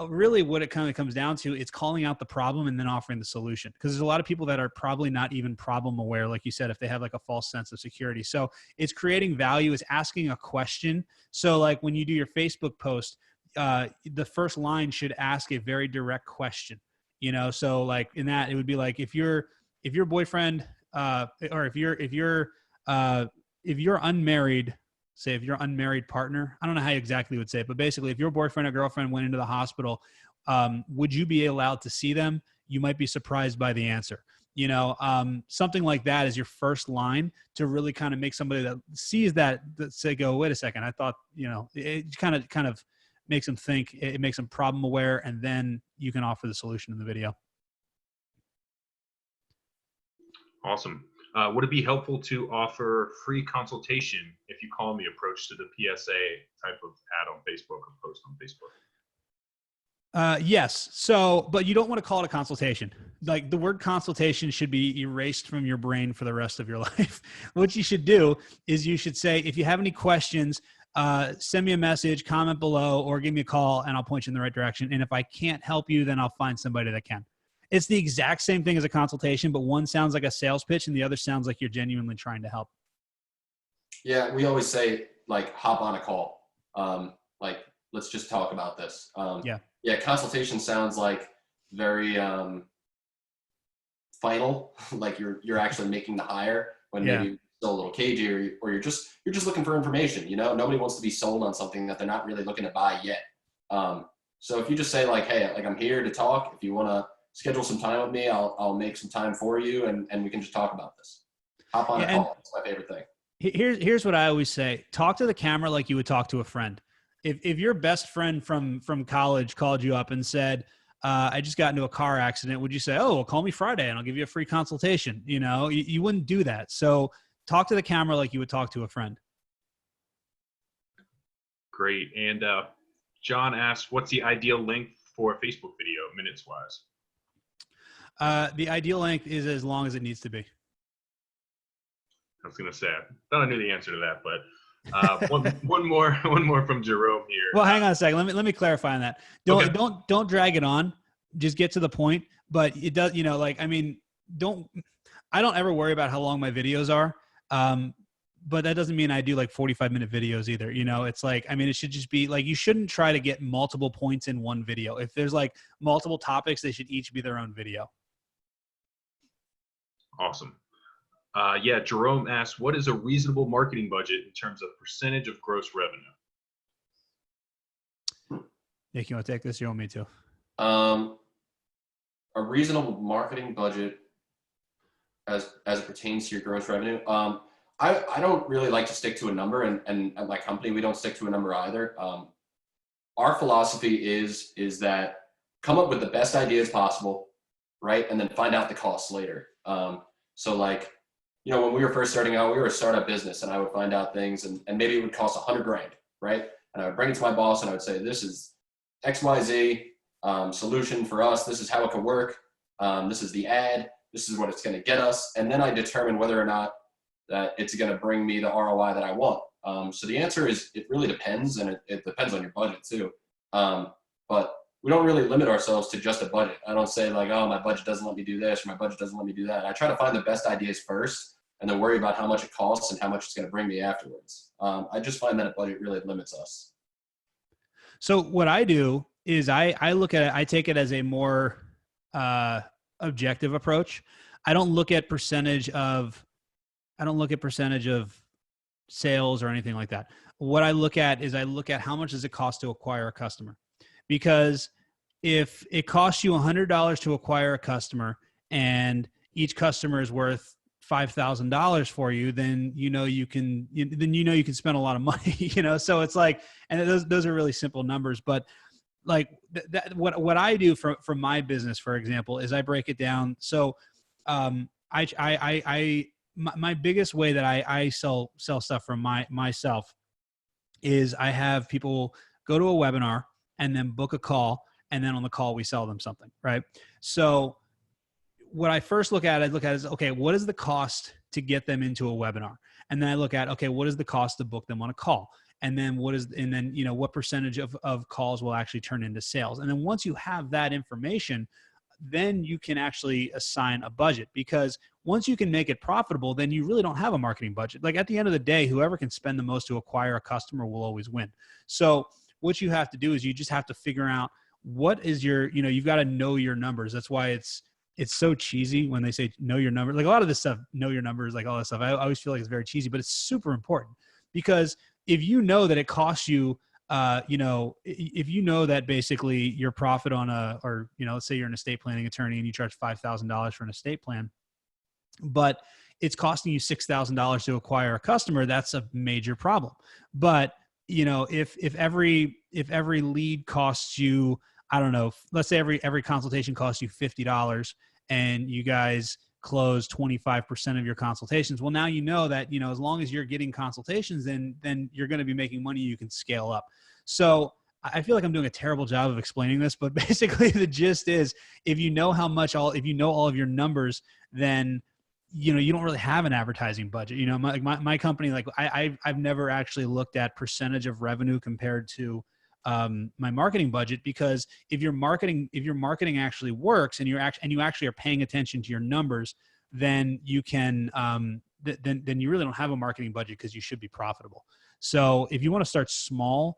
really what it kind of comes down to, it's calling out the problem and then offering the solution. Because there's a lot of people that are probably not even problem aware, like you said, if they have like a false sense of security. So it's creating value, it's asking a question. So like, when you do your Facebook post, the first line should ask a very direct question. So like, in that, it would be like, if your boyfriend, or if you're unmarried, say if you're unmarried partner, I don't know how you exactly would say it, but basically, if your boyfriend or girlfriend went into the hospital, would you be allowed to see them? You might be surprised by the answer. Something like that is your first line to really kind of make somebody that sees that say, go, wait a second, I thought, it kind of makes them think, it makes them problem aware, and then you can offer the solution in the video. Awesome. Would it be helpful to offer free consultation if you call me approach to the PSA type of ad on Facebook or post on Facebook? Yes. So, but you don't want to call it a consultation. Like the word consultation should be erased from your brain for the rest of your life. What you should do is you should say, if you have any questions, send me a message, comment below, or give me a call and I'll point you in the right direction. And if I can't help you, then I'll find somebody that can. It's the exact same thing as a consultation, but one sounds like a sales pitch and the other sounds like you're genuinely trying to help. Yeah, we always say like hop on a call. Like let's just talk about this. Yeah, consultation sounds like very final, like you're actually making the hire when maybe still a little cagey, or you're just looking for information. You know, nobody wants to be sold on something that they're not really looking to buy yet. So if you just say like, hey, like I'm here to talk. If you want to schedule some time with me, I'll make some time for you, and we can just talk about this. Hop on a call. That's my favorite thing. Here's what I always say: talk to the camera like you would talk to a friend. If your best friend from college called you up and said, I just got into a car accident, would you say, oh, well, call me Friday and I'll give you a free consultation? You know, you wouldn't do that. So talk to the camera like you would talk to a friend. Great. And John asked, what's the ideal length for a Facebook video, minutes wise? The ideal length is as long as it needs to be. I was going to say, I thought I knew the answer to that, but one more from Jerome here. Well, hang on a second. Let me clarify on that. Don't drag it on. Just get to the point. But it does, you know, like, I mean, I don't ever worry about how long my videos are. But that doesn't mean I do like 45-minute videos either. You know, it's like, I mean, it should just be like, you shouldn't try to get multiple points in one video. If there's like multiple topics, they should each be their own video. Awesome. Yeah, Jerome asks, what is a reasonable marketing budget in terms of percentage of gross revenue? Nick, you want to take this? You want me to? A reasonable marketing budget as it pertains to your gross revenue. I don't really like to stick to a number, and at my company, we don't stick to a number either. Our philosophy is that come up with the best ideas possible, right? And then find out the costs later. So like, you know, when we were first starting out, we were a startup business, and I would find out things, and maybe it would cost $100,000, right? And I would bring it to my boss, and I would say, this is XYZ solution for us. This is how it could work. This is the ad. This is what it's going to get us. And then I determine whether or not that it's going to bring me the ROI that I want. So the answer is, it really depends, and it depends on your budget too. But we don't really limit ourselves to just a budget. I don't say like, oh, my budget doesn't let me do this, or my budget doesn't let me do that. I try to find the best ideas first, and then worry about how much it costs and how much it's going to bring me afterwards. I just find that a budget really limits us. So what I do is I look at it, I take it as a more objective approach. I don't look at percentage of sales or anything like that. What I look at is I look at how much does it cost to acquire a customer. Because if it costs you $100 to acquire a customer and each customer is worth $5,000 for you, then you know you can spend a lot of money. You know, so it's like, and those are really simple numbers. But like what I do for my business, for example, is I break it down. So my biggest way that I sell stuff from myself is I have people go to a webinar and then book a call, and then on the call we sell them something, right? So what I first look at is, okay, what is the cost to get them into a webinar? And then I look at, okay, what is the cost to book them on a call? And then you know, what percentage of calls will actually turn into sales? And then once you have that information, then you can actually assign a budget, because once you can make it profitable, then you really don't have a marketing budget. Like at the end of the day, whoever can spend the most to acquire a customer will always win. So what you have to do is you just have to figure out what is your, you know, you've got to know your numbers. That's why it's so cheesy when they say know your numbers. Like a lot of this stuff, know your numbers, like all that stuff. I always feel like it's very cheesy, but it's super important, because if you know that it costs you, you know, if you know that basically your profit on you know, let's say you're an estate planning attorney and you charge $5,000 for an estate plan, but it's costing you $6,000 to acquire a customer, that's a major problem. But you know, if every lead costs you, I don't know, let's say every consultation costs you $50 and you guys close 25% of your consultations. Well, now you know that, you know, as long as you're getting consultations, then you're going to be making money, you can scale up. So I feel like I'm doing a terrible job of explaining this, but basically the gist is if you know if you know all of your numbers, then you don't really have an advertising budget. My company, like I've never actually looked at percentage of revenue compared to my marketing budget, because if your marketing actually works and you actually are paying attention to your numbers, then you can then you really don't have a marketing budget because you should be profitable. So if you want to start small,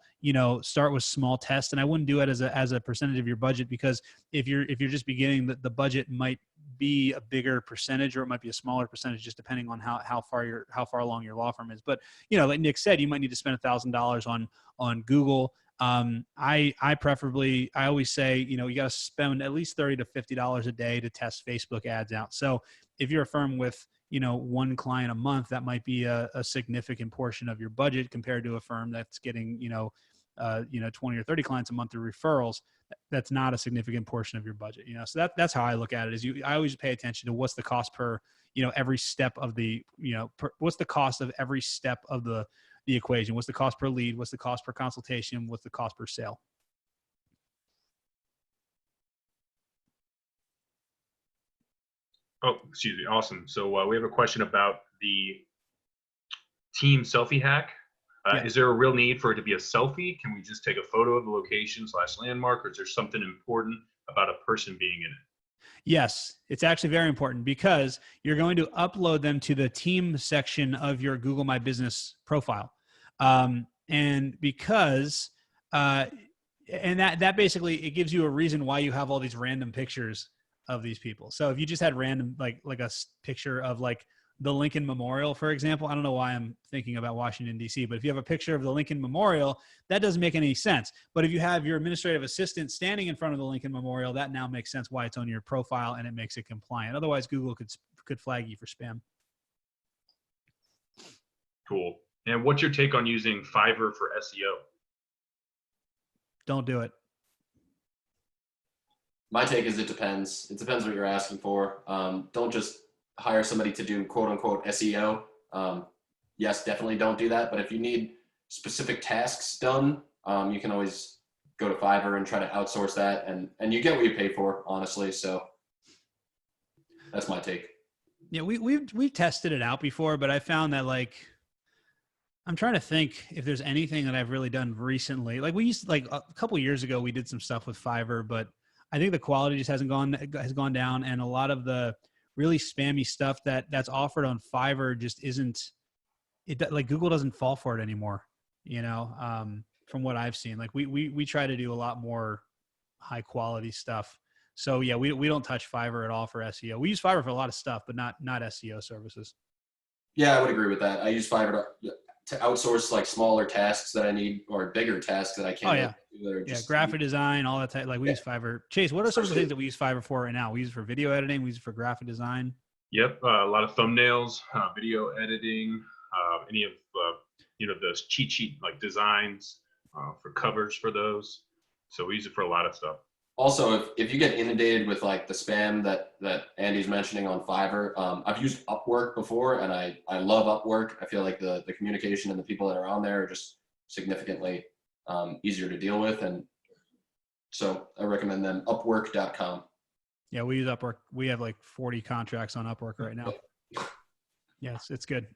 start with small tests, and I wouldn't do it as a percentage of your budget, because if you're just beginning, the budget might be a bigger percentage or it might be a smaller percentage, just depending on how far along your law firm is. But like Nick said, you might need to spend $1,000 on Google. I always say, you got to spend at least $30 to $50 a day to test Facebook ads out. So if you're a firm with, one client a month, that might be a significant portion of your budget compared to a firm that's getting, 20 or 30 clients a month through referrals. That's not a significant portion of your budget, so that's how I look at it. I always pay attention to what's the cost per, every step of the, what's the cost of every step of the equation. What's the cost per lead? What's the cost per consultation? What's the cost per sale? Oh, excuse me. Awesome. So we have a question about the team selfie hack. Yeah. Is there a real need for it to be a selfie? Can we just take a photo of the location / landmark, or is there something important about a person being in it? Yes, it's actually very important, because you're going to upload them to the team section of your Google My Business profile. And because, and that basically, it gives you a reason why you have all these random pictures of these people. So if you just had random, like a picture of like the Lincoln Memorial, for example, I don't know why I'm thinking about Washington, D.C., but if you have a picture of the Lincoln Memorial, that doesn't make any sense. But if you have your administrative assistant standing in front of the Lincoln Memorial, that now makes sense why it's on your profile, and it makes it compliant. Otherwise, Google could flag you for spam. Cool. And what's your take on using Fiverr for SEO? Don't do it. My take is it depends. It depends what you're asking for. Don't just hire somebody to do quote unquote SEO. Yes, definitely don't do that. But if you need specific tasks done, you can always go to Fiverr and try to outsource that, and you get what you pay for, honestly. So that's my take. Yeah, we've tested it out before, but I found that, like, I'm trying to think if there's anything that I've really done recently. Like a couple of years ago, we did some stuff with Fiverr, but I think the quality just has gone down, and a lot of the really spammy stuff that's offered on Fiverr just isn't. Like Google doesn't fall for it anymore. From what I've seen, like we try to do a lot more high quality stuff. So yeah, we don't touch Fiverr at all for SEO. We use Fiverr for a lot of stuff, but not SEO services. Yeah, I would agree with that. I use Fiverr to outsource like smaller tasks that I need, or bigger tasks that I can't. Oh yeah, graphic design, all that type. Like we use Fiverr. Chase, what are some of the things that we use Fiverr for right now? We use it for video editing. We use it for graphic design. Yep, a lot of thumbnails, video editing, any of those cheat sheet like designs for covers for those. So we use it for a lot of stuff. Also, if you get inundated with like the spam that Andy's mentioning on Fiverr, I've used Upwork before, and I love Upwork. I feel like the communication and the people that are on there are just significantly easier to deal with, and so I recommend them. Upwork.com. Yeah, we use Upwork. We have like 40 contracts on Upwork right now. Yes, it's good.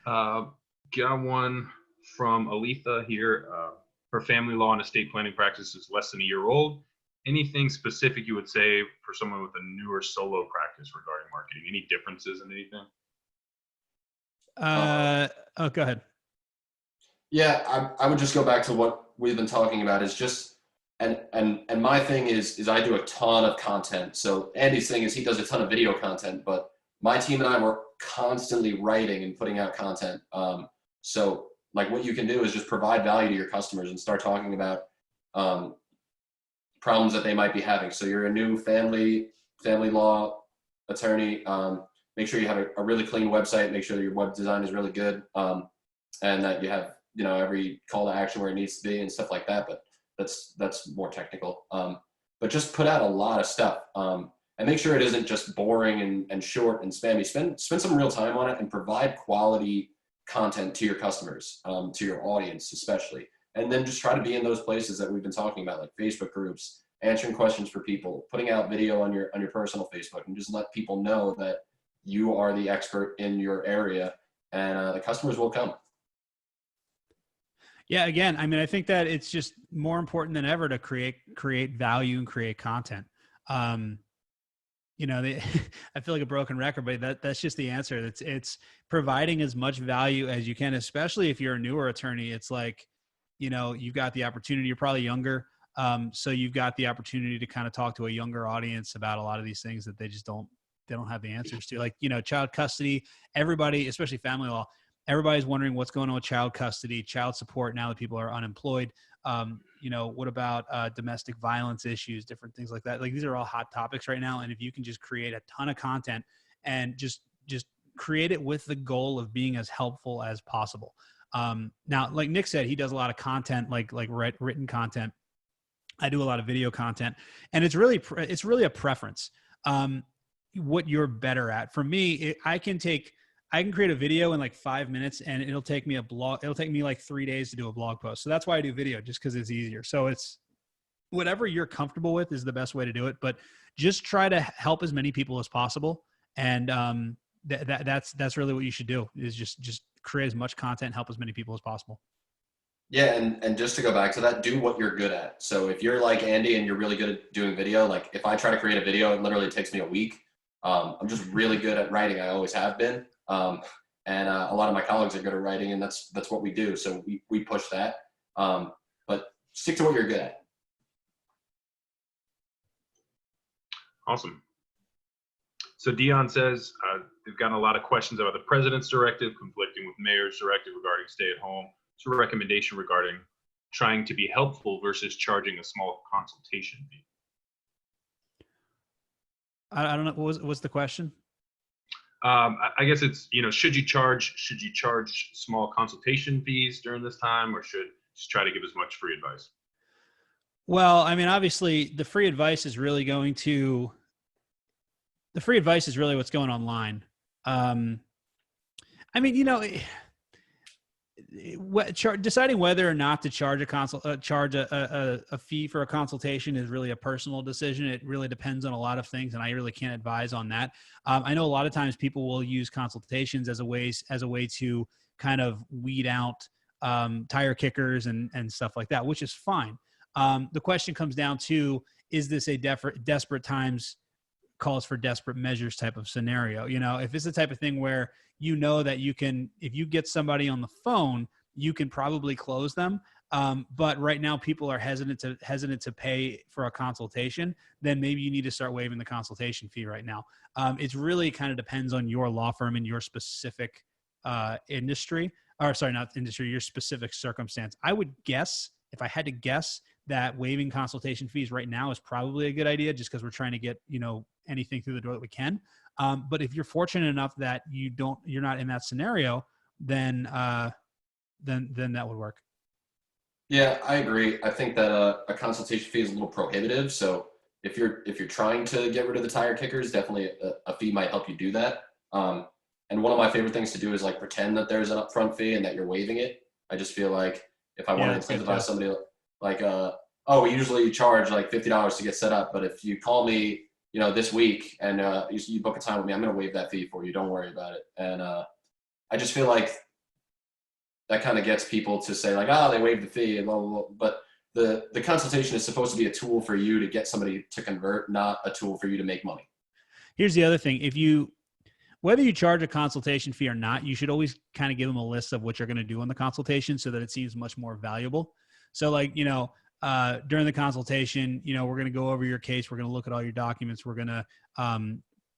Got one from Aletha here. Her family law and estate planning practice is less than a year old. Anything specific you would say for someone with a newer solo practice regarding marketing? Any differences in anything? Go ahead. Yeah, I would just go back to what we've been talking about. Is just and my thing is I do a ton of content. So Andy's thing is he does a ton of video content, but my team and I were constantly writing and putting out content. So like what you can do is just provide value to your customers and start talking about problems that they might be having. So you're a new family law attorney. Make sure you have a really clean website. Make sure that your web design is really good, and that you have every call to action where it needs to be and stuff like that. But that's more technical. But just put out a lot of stuff, and make sure it isn't just boring and short and spammy. Spend some real time on it and provide quality content to your customers, to your audience especially. And then just try to be in those places that we've been talking about, like Facebook groups, answering questions for people, putting out video on your personal Facebook, and just let people know that you are the expert in your area, and the customers will come. Yeah, again, I mean, I think that it's just more important than ever to create value and create content. You know, I feel like a broken record, but that's just the answer. It's providing as much value as you can, especially if you're a newer attorney. It's like, you know, you've got the opportunity. You're probably younger, so you've got the opportunity to kind of talk to a younger audience about a lot of these things that they don't have the answers to. Like, you know, child custody. Everybody, especially family law, everybody's wondering what's going on with child custody, child support now that people are unemployed. You know, what about domestic violence issues, different things like that? Like, these are all hot topics right now. And if you can just create a ton of content and just create it with the goal of being as helpful as possible. Now, like Nick said, he does a lot of content, like written content. I do a lot of video content, and it's really a preference. What you're better at. For me, I can create a video in like 5 minutes, and it'll take me like 3 days to do a blog post. So that's why I do video, just because it's easier. So it's whatever you're comfortable with is the best way to do it, but just try to help as many people as possible. And that's really what you should do, is just create as much content, help as many people as possible. Yeah, and just to go back to that, do what you're good at. So if you're like Andy and you're really good at doing video, like if I try to create a video, it literally takes me a week. I'm just really good at writing. I always have been. And a lot of my colleagues are good at writing, and that's what we do. So we push that. But stick to what you're good at. Awesome. So Dion says they've gotten a lot of questions about the president's directive conflicting with mayor's directive regarding stay-at-home. So a recommendation regarding trying to be helpful versus charging a small consultation fee. I don't know. What's the question? I guess it's, you know, should you charge small consultation fees during this time, or should just try to give as much free advice? Well, I mean, obviously the free advice is really what's going online. I mean, you know, deciding whether or not to charge a fee for a consultation is really a personal decision. It really depends on a lot of things, and I really can't advise on that. I know a lot of times people will use consultations as a way to kind of weed out tire kickers and stuff like that, which is fine. The question comes down to, is this a desperate times calls for desperate measures type of scenario? You know, if it's the type of thing where you know that you can, if you get somebody on the phone, you can probably close them. But right now people are hesitant to pay for a consultation, then maybe you need to start waiving the consultation fee right now. It's really kind of depends on your law firm and your specific industry, or sorry, not industry, your specific circumstance. I would guess, if I had to guess, that waiving consultation fees right now is probably a good idea, just because we're trying to get, you know, anything through the door that we can. But if you're fortunate enough that you're not in that scenario, then that would work. Yeah, I agree. I think that a consultation fee is a little prohibitive. So if you're trying to get rid of the tire kickers, definitely a fee might help you do that. And one of my favorite things to do is like pretend that there's an upfront fee and that you're waiving it. I just feel like if I want to incentivize somebody, like, oh, we usually charge like $50 to get set up, but if you call me, you know, this week and you book a time with me, I'm going to waive that fee for you. Don't worry about it. And I just feel like that kind of gets people to say like, oh, they waived the fee and blah, blah, blah. But the consultation is supposed to be a tool for you to get somebody to convert, not a tool for you to make money. Here's the other thing. Whether you charge a consultation fee or not, you should always kind of give them a list of what you're going to do on the consultation so that it seems much more valuable. So like, you know, during the consultation, you know, we're going to go over your case. We're going to look at all your documents. We're going to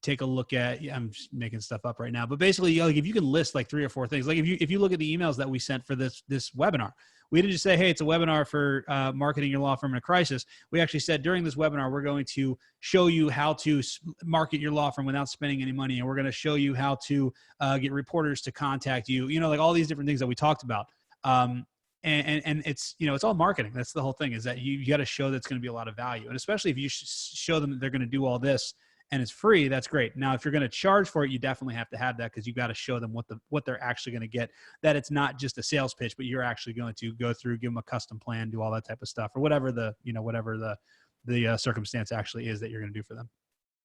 take a look at, I'm just making stuff up right now, but basically, like, if you can list like 3 or 4 things, like if you look at the emails that we sent for this webinar, we didn't just say, hey, it's a webinar for marketing your law firm in a crisis. We actually said during this webinar, we're going to show you how to market your law firm without spending any money. And we're going to show you how to get reporters to contact you, you know, like all these different things that we talked about. And it's, you know, it's all marketing. That's the whole thing, is that you got to show that's going to be a lot of value. And especially if you show them that they're going to do all this and it's free, that's great. Now, if you're going to charge for it, you definitely have to have that, because you got to show them what they're actually going to get, that it's not just a sales pitch, but you're actually going to go through, give them a custom plan, do all that type of stuff, or whatever the circumstance actually is that you're going to do for them.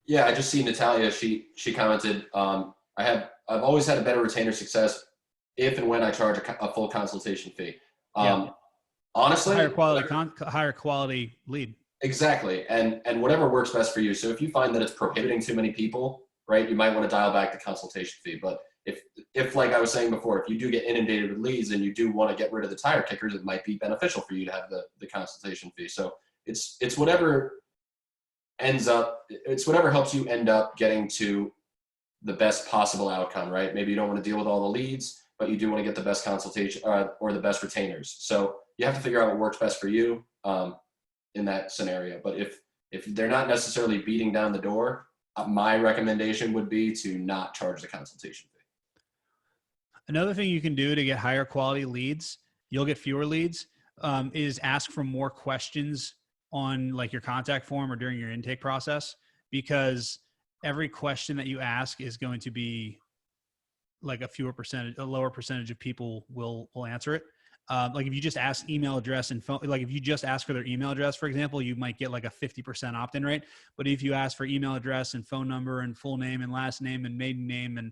Yeah, I just see Natalia. She commented, I've always had a better retainer success if and when I charge a full consultation fee. Honestly, higher quality lead. Exactly. And whatever works best for you. So if you find that it's prohibiting too many people, right, you might want to dial back the consultation fee. But if like I was saying before, if you do get inundated with leads and you do want to get rid of the tire kickers, it might be beneficial for you to have the consultation fee. So it's whatever helps you end up getting to the best possible outcome, right? Maybe you don't want to deal with all the leads, but you do want to get the best consultation or the best retainers. So you have to figure out what works best for you in that scenario. But if they're not necessarily beating down the door, my recommendation would be to not charge the consultation fee. Another thing you can do to get higher quality leads, you'll get fewer leads, is ask for more questions on like your contact form or during your intake process, because every question that you ask is going to be like a lower percentage of people will answer it. Like if you just ask email address and phone, like if you just ask for their email address, for example, you might get like a 50% opt-in rate. But if you ask for email address and phone number and full name and last name and maiden name and,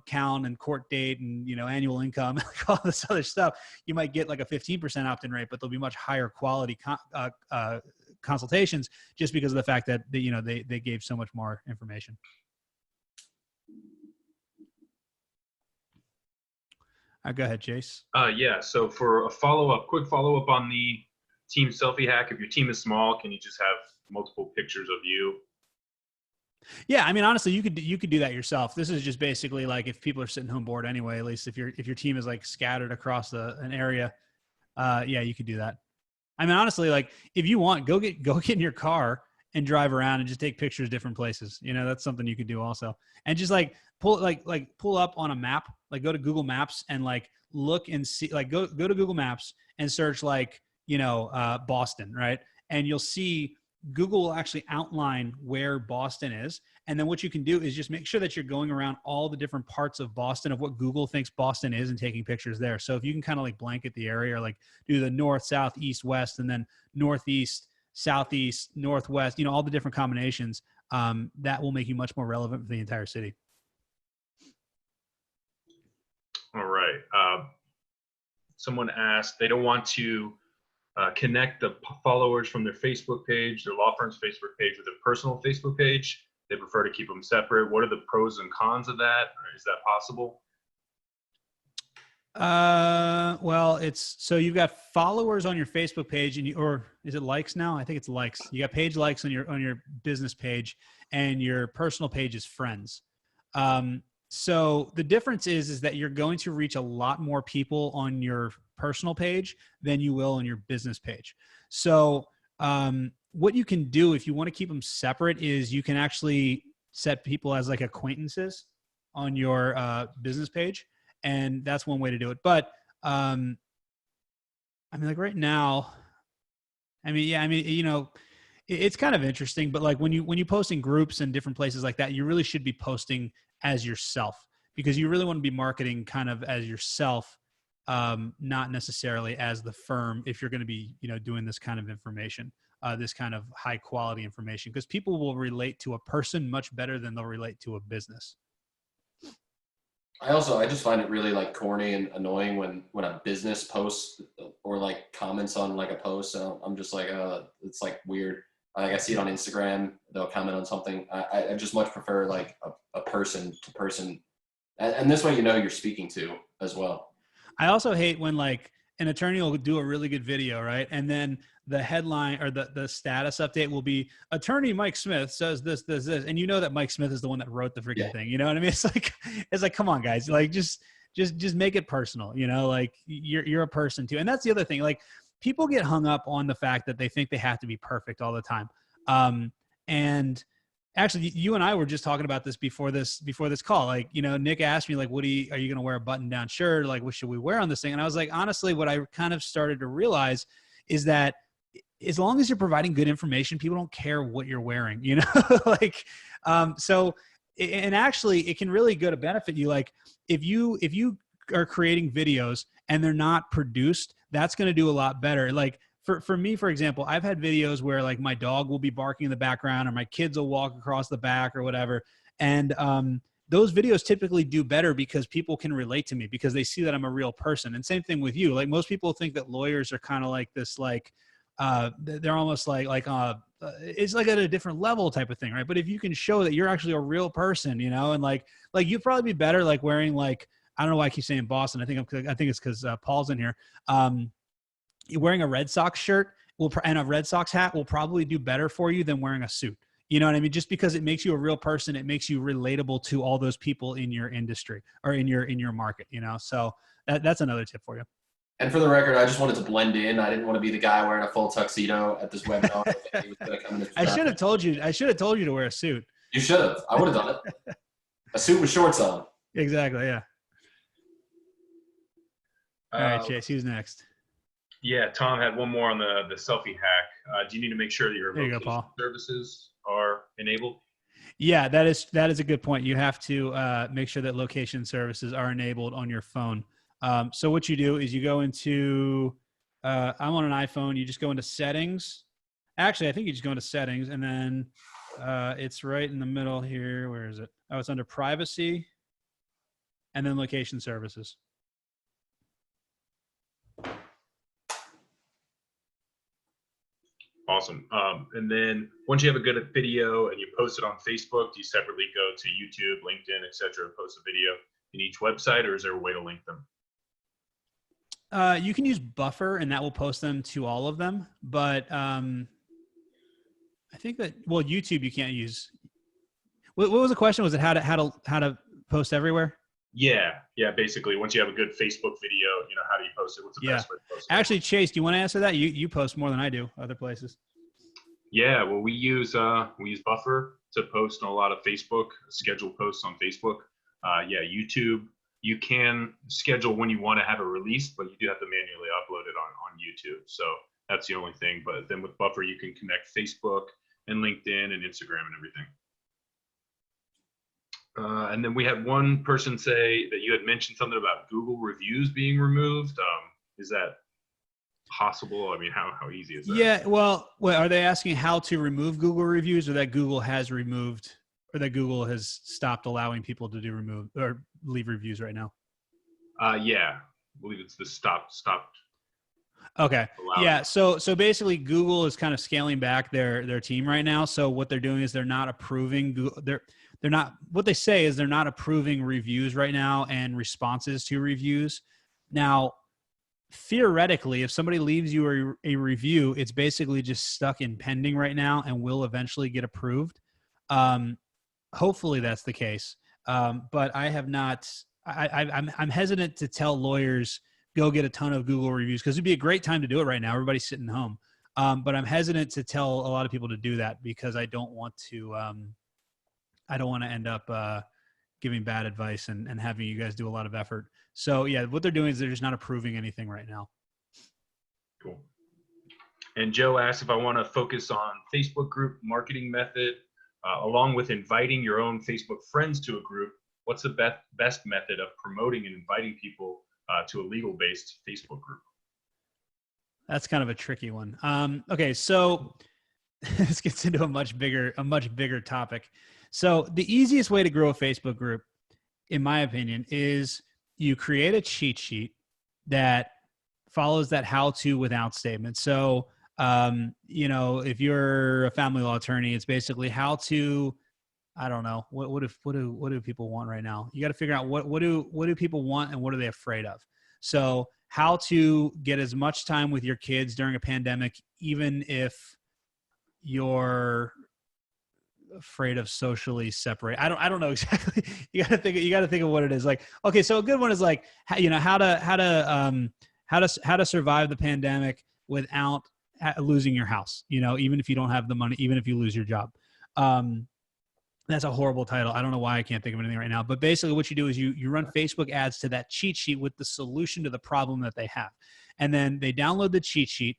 count and court date and, annual income, like all this other stuff, you might get like a 15% opt-in rate, but there'll be much higher quality consultations just because of the fact that they gave so much more information. Go ahead, Chase. Yeah. So for a quick follow-up on the team selfie hack, if your team is small, can you just have multiple pictures of you? Yeah, I mean, honestly, you could do that yourself. This is just basically like if people are sitting home bored anyway. At least if your team is like scattered across an area, yeah, you could do that. I mean, honestly, like if you want, go get in your car and drive around and just take pictures different places. That's something you could do also. And just like pull up on a map, like go to Google Maps and like look and see, like go to Google Maps and search like, Boston, right? And you'll see Google will actually outline where Boston is. And then what you can do is just make sure that you're going around all the different parts of Boston of what Google thinks Boston is and taking pictures there. So if you can kind of like blanket the area or like do the north, south, east, west, and then northeast, southeast, northwest, all the different combinations, that will make you much more relevant for the entire city. All right. Someone asked, they don't want to connect the followers from their Facebook page, their law firm's Facebook page, with their personal Facebook page. They prefer to keep them separate. What are the pros and cons of that? Is that possible? Well, so you've got followers on your Facebook page, or is it likes now? I think it's likes. You got page likes on your business page, and your personal page is friends. So the difference is that you're going to reach a lot more people on your personal page than you will on your business page. So what you can do if you want to keep them separate is you can actually set people as like acquaintances on your business page. And that's one way to do it. But I mean, like right now, it's kind of interesting, but like when you post in groups and different places like that, you really should be posting as yourself, because you really want to be marketing kind of as yourself, not necessarily as the firm. If you're going to be, doing this kind of information, this kind of high quality information, because people will relate to a person much better than they'll relate to a business. I just find it really like corny and annoying when a business posts or like comments on like a post. So I'm just like, it's like weird. Like I see it on Instagram, they'll comment on something. I just much prefer like a person to person. And this way, you're speaking to as well. I also hate when like an attorney will do a really good video, right? And then the headline or the status update will be attorney Mike Smith says this. And that Mike Smith is the one that wrote the freaking thing. You know what I mean? It's like, come on guys, like just make it personal, like you're a person too. And that's the other thing. Like people get hung up on the fact that they think they have to be perfect all the time. And actually you and I were just talking about this before this call. Like, Nick asked me like, are you going to wear a button down shirt? Like what should we wear on this thing? And I was like, honestly, what I kind of started to realize is that as long as you're providing good information, people don't care what you're wearing, you know, like, so, and actually it can really go to benefit you. Like if you are creating videos and they're not produced, that's going to do a lot better. Like for me, for example, I've had videos where like my dog will be barking in the background or my kids will walk across the back or whatever. And, those videos typically do better because people can relate to me because they see that I'm a real person. And same thing with you. Like most people think that lawyers are kind of like this, like, they're almost it's like at a different level type of thing, right? But if you can show that you're actually a real person, you know, and like you'd probably be better like wearing like, I don't know why I keep saying Boston. I think it's because Paul's in here. Wearing a Red Sox shirt and a Red Sox hat will probably do better for you than wearing a suit. You know what I mean? Just because it makes you a real person, it makes you relatable to all those people in your industry or in your market, you know? So that's another tip for you. And for the record, I just wanted to blend in. I didn't want to be the guy wearing a full tuxedo at this webinar. I should have told you to wear a suit. You should have. I would have done it. A suit with shorts on. Exactly. Yeah. All right, Chase, who's next? Yeah, Tom had one more on the selfie hack. Do you need to make sure that your location services are enabled? Yeah, that is a good point. You have to make sure that location services are enabled on your phone. So what you do is you go into, I'm on an iPhone. You just go into settings. Actually, I think you just go into settings and then it's right in the middle here. Where is it? Oh, it's under privacy and then location services. Awesome. And then once you have a good video and you post it on Facebook, do you separately go to YouTube, LinkedIn, etc., post a video in each website, or is there a way to link them? You can use Buffer, and that will post them to all of them. But I think that YouTube you can't use. What was the question? Was it how to post everywhere? Yeah. Basically, once you have a good Facebook video, how do you post it? What's the best way to post it? Actually, Chase, do you want to answer that? You post more than I do other places. Yeah, well, we use Buffer to post on a lot of Facebook, schedule posts on Facebook. YouTube, you can schedule when you want to have it released, but you do have to manually upload it on YouTube. So that's the only thing. But then with Buffer, you can connect Facebook and LinkedIn and Instagram and everything. And then we had one person say that you had mentioned something about Google reviews being removed. Is that possible? I mean, how easy is that? Yeah, well, are they asking how to remove Google reviews, or that Google has removed, or that Google has stopped allowing people to leave reviews right now? Yeah, I believe it's the stopped. Okay. Yeah. So basically Google is kind of scaling back their team right now. So what they're doing is they're not approving they're not, what they say is they're not approving reviews right now and responses to reviews. Now, theoretically, if somebody leaves you a review, it's basically just stuck in pending right now and will eventually get approved. Hopefully that's the case. But I have not, I'm hesitant to tell lawyers, go get a ton of Google reviews, because it'd be a great time to do it right now. Everybody's sitting home. But I'm hesitant to tell a lot of people to do that because I don't want to end up giving bad advice and having you guys do a lot of effort. So yeah, what they're doing is they're just not approving anything right now. Cool. And Joe asked if I want to focus on Facebook group marketing method, along with inviting your own Facebook friends to a group. What's the best method of promoting and inviting people to a legal-based Facebook group? That's kind of a tricky one. Okay, so this gets into a much bigger topic. So the easiest way to grow a Facebook group, in my opinion, is you create a cheat sheet that follows that how-to without statement. So, if you're a family law attorney, it's basically how to, I don't know, what do people want right now? You got to figure out what do people want and what are they afraid of? So how to get as much time with your kids during a pandemic, even if you're afraid of socially separate. I don't know exactly. You got to think of what it is. Like, okay, so a good one is like, how to survive the pandemic without losing your house, even if you don't have the money, even if you lose your job. That's a horrible title. I don't know why I can't think of anything right now, but basically what you do is you run Facebook ads to that cheat sheet with the solution to the problem that they have. And then they download the cheat sheet.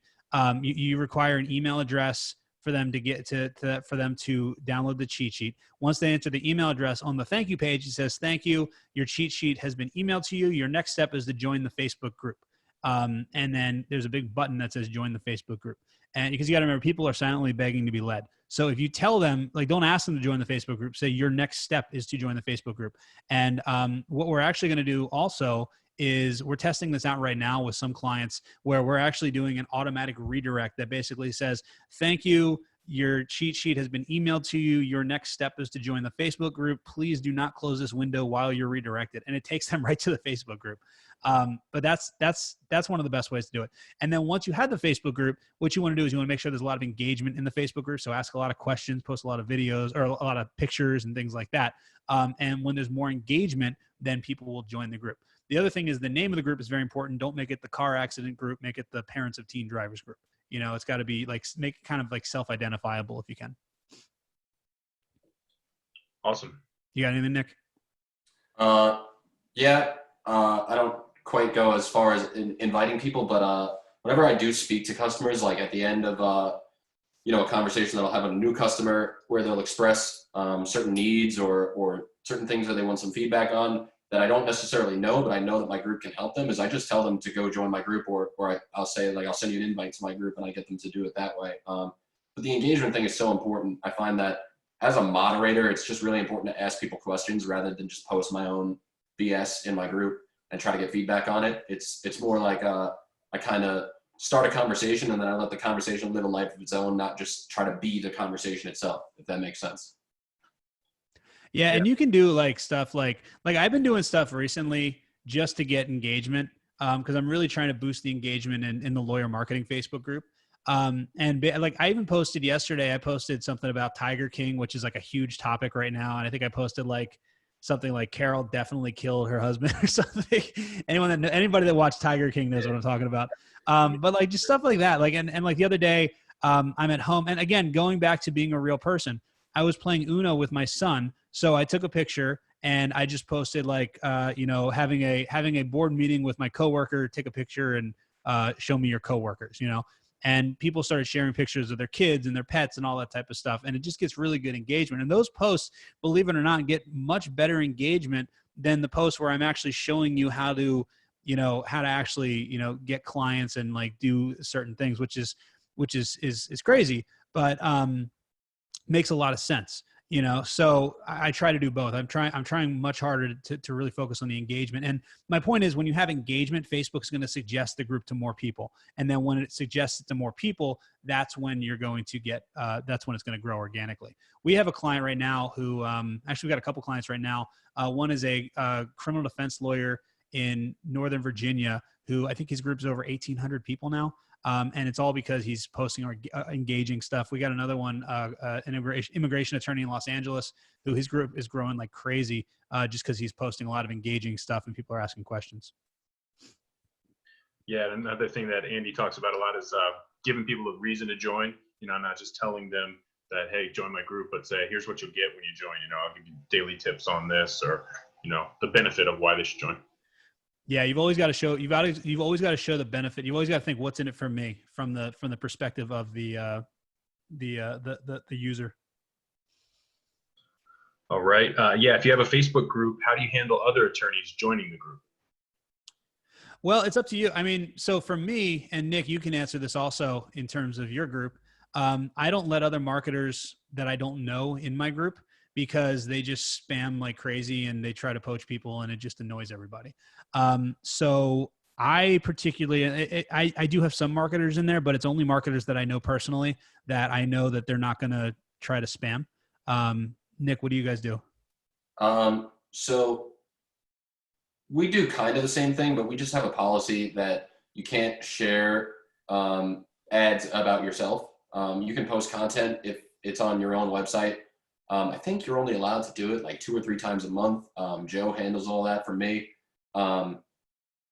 You require an email address for them to get for them to download the cheat sheet. Once they enter the email address on the thank you page, it says, "Thank you. Your cheat sheet has been emailed to you. Your next step is to join the Facebook group." And then there's a big button that says join the Facebook group. And because you got to remember, people are silently begging to be led. So if you tell them, like, don't ask them to join the Facebook group, say your next step is to join the Facebook group. And what we're actually going to do also is we're testing this out right now with some clients where we're actually doing an automatic redirect that basically says, "Thank you. Your cheat sheet has been emailed to you. Your next step is to join the Facebook group. Please do not close this window while you're redirected." And it takes them right to the Facebook group. But that's one of the best ways to do it. And then once you have the Facebook group, what you want to do is you want to make sure there's a lot of engagement in the Facebook group. So ask a lot of questions, post a lot of videos or a lot of pictures and things like that. And when there's more engagement, then people will join the group. The other thing is the name of the group is very important. Don't make it the car accident group. Make it the parents of teen drivers group. It's got to be like, make it kind of like self-identifiable if you can. Awesome. You got anything, Nick? Yeah. I don't quite go as far as inviting people, but whenever I do speak to customers, like at the end of a conversation that I'll have with a new customer where they'll express certain needs or certain things that they want some feedback on that I don't necessarily know, but I know that my group can help them, is I just tell them to go join my group, or I'll say, like, I'll send you an invite to my group and I get them to do it that way. But the engagement thing is so important. I find that as a moderator, it's just really important to ask people questions rather than just post my own BS in my group and try to get feedback on it. It's more like I kind of start a conversation and then I let the conversation live a life of its own, not just try to be the conversation itself, if that makes sense. Yeah, and you can do like stuff like I've been doing stuff recently just to get engagement because I'm really trying to boost the engagement in the lawyer marketing Facebook group. Like I even posted yesterday, I posted something about Tiger King, which is like a huge topic right now. And I think I posted like something like Carol definitely killed her husband or something. Anybody that watched Tiger King knows what I'm talking about. But like just stuff like that. Like, and like the other day I'm at home, and again, going back to being a real person, I was playing Uno with my son. So I took a picture and I just posted like, having a board meeting with my coworker, take a picture and show me your coworkers, and people started sharing pictures of their kids and their pets and all that type of stuff. And it just gets really good engagement. And those posts, believe it or not, get much better engagement than the posts where I'm actually showing you how to actually, get clients and like do certain things, which is crazy, but makes a lot of sense. So I try to do both. I'm trying much harder to really focus on the engagement. And my point is, when you have engagement, Facebook's going to suggest the group to more people. And then when it suggests it to more people, that's when you're going to get, that's when it's going to grow organically. We have a client right now who, actually we've got a couple clients right now. One is a criminal defense lawyer in Northern Virginia who I think his group's over 1,800 people now. And it's all because he's posting or engaging stuff. We got another one, an immigration attorney in Los Angeles, who his group is growing like crazy just because he's posting a lot of engaging stuff and people are asking questions. Yeah, and another thing that Andy talks about a lot is giving people a reason to join. Not just telling them that, hey, join my group, but say, here's what you'll get when you join. I'll give you daily tips on this, or the benefit of why they should join. Yeah, you've always got to show the benefit. You've always got to think, what's in it for me from the perspective of the user. All right. Yeah, if you have a Facebook group, how do you handle other attorneys joining the group? Well, it's up to you. I mean, so for me, and Nick, you can answer this also in terms of your group. I don't let other marketers that I don't know in my group, because they just spam like crazy and they try to poach people and it just annoys everybody. So I particularly, I do have some marketers in there, but it's only marketers that I know personally that I know that they're not going to try to spam. Nick, what do you guys do? So we do kind of the same thing, but we just have a policy that you can't share ads about yourself. You can post content if it's on your own website. I think you're only allowed to do it like 2 or 3 times a month. Joe handles all that for me.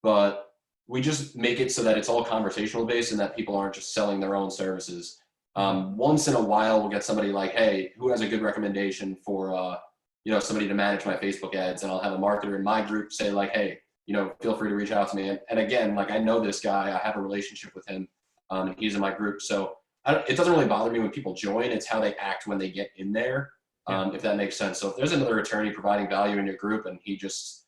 But we just make it so that it's all conversational based and that people aren't just selling their own services. Once in a while, we'll get somebody like, hey, who has a good recommendation for, somebody to manage my Facebook ads? And I'll have a marketer in my group say like, hey, feel free to reach out to me. And again, like, I know this guy, I have a relationship with him. He's in my group. So it doesn't really bother me when people join. It's how they act when they get in there, if that makes sense. So if there's another attorney providing value in your group and he just,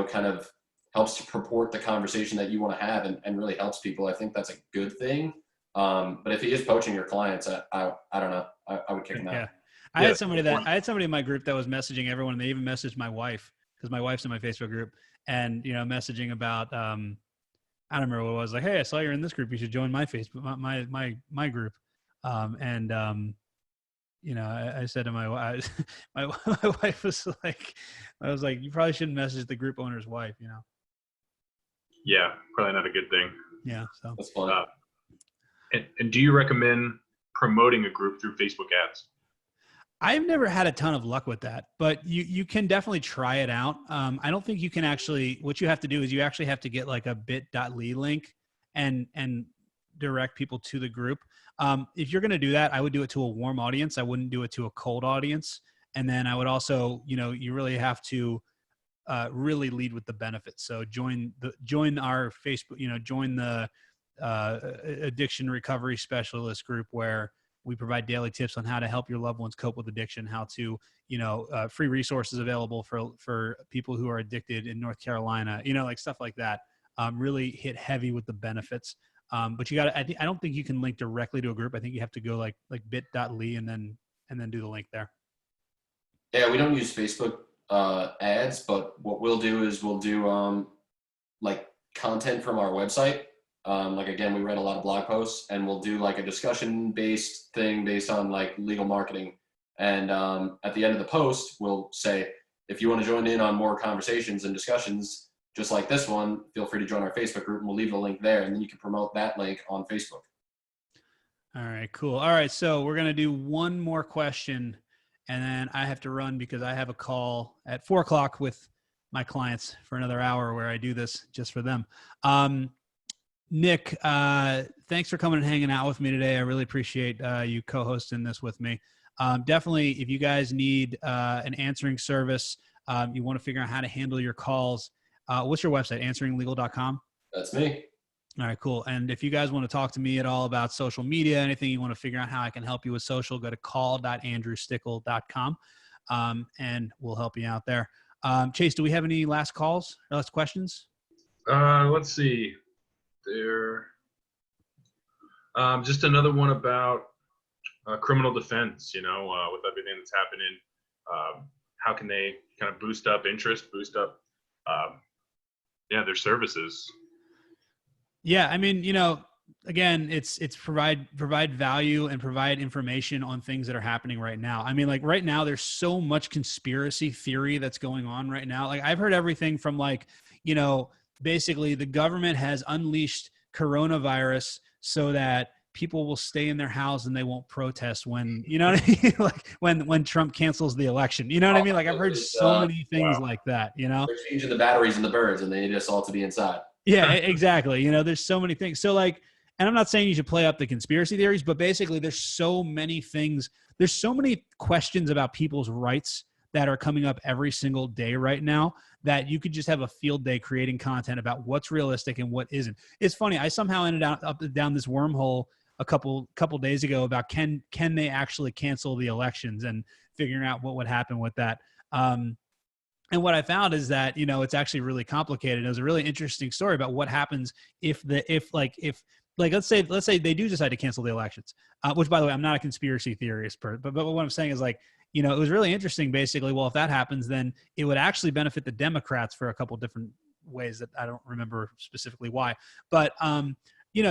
kind of helps to purport the conversation that you want to have and really helps people, I think that's a good thing. But if he is poaching your clients, I don't know. I would kick him out. Yeah. I had somebody in my group that was messaging everyone. And they even messaged my wife, because my wife's in my Facebook group, and, messaging about, I don't remember what it was, like, hey, I saw you're in this group. You should join my Facebook, my group. I said to my wife, my wife was like, you probably shouldn't message the group owner's wife, Yeah, probably not a good thing. Yeah. So That's fun. And do you recommend promoting a group through Facebook ads? I've never had a ton of luck with that, but you can definitely try it out. I don't think you can actually, what you have to do is you actually have to get like a bit.ly link and direct people to the group. If you're going to do that, I would do it to a warm audience. I wouldn't do it to a cold audience. And then I would also, you really have to really lead with the benefits. So join our Facebook, join the addiction recovery specialist group, where we provide daily tips on how to help your loved ones cope with addiction, how to, free resources available for people who are addicted in North Carolina, like stuff like that. Really hit heavy with the benefits. But I don't think you can link directly to a group. I think you have to go like bit.ly and then do the link there. Yeah, we don't use Facebook ads, but what we'll do is we'll do like content from our website. Again, we write a lot of blog posts, and we'll do like a discussion based thing based on like legal marketing. And at the end of the post, we'll say, if you want to join in on more conversations and discussions just like this one, feel free to join our Facebook group, and we'll leave the link there, and then you can promote that link on Facebook. All right, cool. All right, so we're going to do one more question, and then I have to run because I have a call at 4:00 with my clients for another hour where I do this just for them. Nick, thanks for coming and hanging out with me today. I really appreciate you co-hosting this with me. Definitely, if you guys need an answering service, you want to figure out how to handle your calls, what's your website? Answeringlegal.com? That's me. All right, cool. And if you guys want to talk to me at all about social media, anything you want to figure out how I can help you with social, go to call.andrewstickel.com, and we'll help you out there. Chase, do we have any last calls or last questions? Let's see. There. Just another one about criminal defense, with everything that's happening. How can they kind of boost up interest, boost up their services? Yeah, I mean, again, it's provide value and provide information on things that are happening right now. I mean, like right now, there's so much conspiracy theory that's going on right now. Like I've heard everything from basically the government has unleashed coronavirus so that people will stay in their house and they won't protest when, what I mean? Like when Trump cancels the election, what I mean? Like I've heard so many things like that, They're changing the batteries in the birds and they need us all to be inside. Yeah, exactly. There's so many things. So and I'm not saying you should play up the conspiracy theories, but basically there's so many things. There's so many questions about people's rights that are coming up every single day right now that you could just have a field day creating content about what's realistic and what isn't. It's funny. I somehow ended up down this wormhole a couple days ago about can they actually cancel the elections and figuring out what would happen with that. And what I found is that, it's actually really complicated. It was a really interesting story about what happens if let's say they do decide to cancel the elections, which by the way, I'm not a conspiracy theorist, but what I'm saying is it was really interesting basically. Well, if that happens, then it would actually benefit the Democrats for a couple different ways that I don't remember specifically why, but,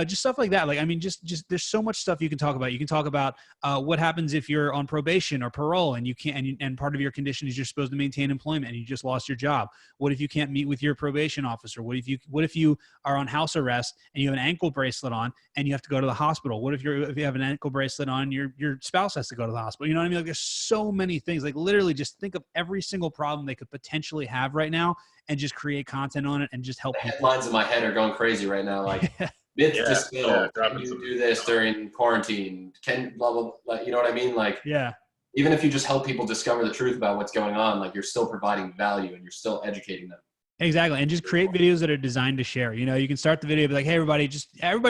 just stuff like that. Like, I mean, just there's so much stuff you can talk about. You can talk about what happens if you're on probation or parole and you can't, and part of your condition is you're supposed to maintain employment and you just lost your job. What if you can't meet with your probation officer? What if you are on house arrest and you have an ankle bracelet on and you have to go to the hospital? What if you have an ankle bracelet on, your spouse has to go to the hospital? You know what I mean? Like there's so many things. Like literally just think of every single problem they could potentially have right now and just create content on it and just help people. Headlines in my head are going crazy right now. Like, myth dispelled. Can you do this during quarantine? Can blah, blah, blah. You know what I mean? Like, yeah. Even if you just help people discover the truth about what's going on, like you're still providing value and you're still educating them. Exactly. And just create videos that are designed to share. You know, you can start the video, be like, hey, everybody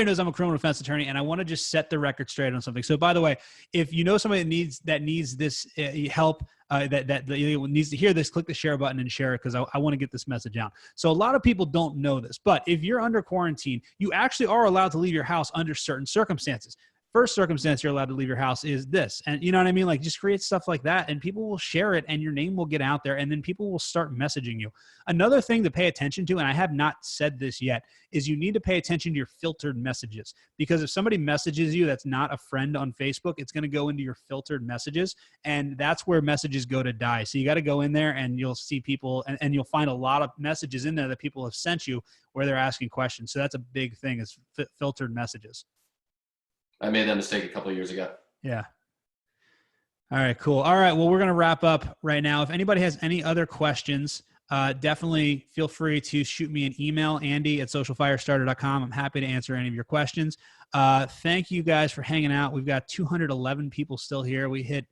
knows I'm a criminal defense attorney and I want to just set the record straight on something. So by the way, if you know somebody that needs this help, that needs to hear this, click the share button and share it because I want to get this message out. So a lot of people don't know this, but if you're under quarantine, you actually are allowed to leave your house under certain circumstances. First circumstance you're allowed to leave your house is this. And you know what I mean? Like just create stuff like that and people will share it and your name will get out there and then people will start messaging you. Another thing to pay attention to, and I have not said this yet, is you need to pay attention to your filtered messages because if somebody messages you that's not a friend on Facebook, it's going to go into your filtered messages and that's where messages go to die. So you got to go in there and you'll see people and you'll find a lot of messages in there that people have sent you where they're asking questions. So that's a big thing is filtered messages. I made that mistake a couple of years ago. Yeah. All right, cool. All right. Well, we're going to wrap up right now. If anybody has any other questions, definitely feel free to shoot me an email, andy@socialfirestarter.com. I'm happy to answer any of your questions. Thank you guys for hanging out. We've got 211 people still here. We hit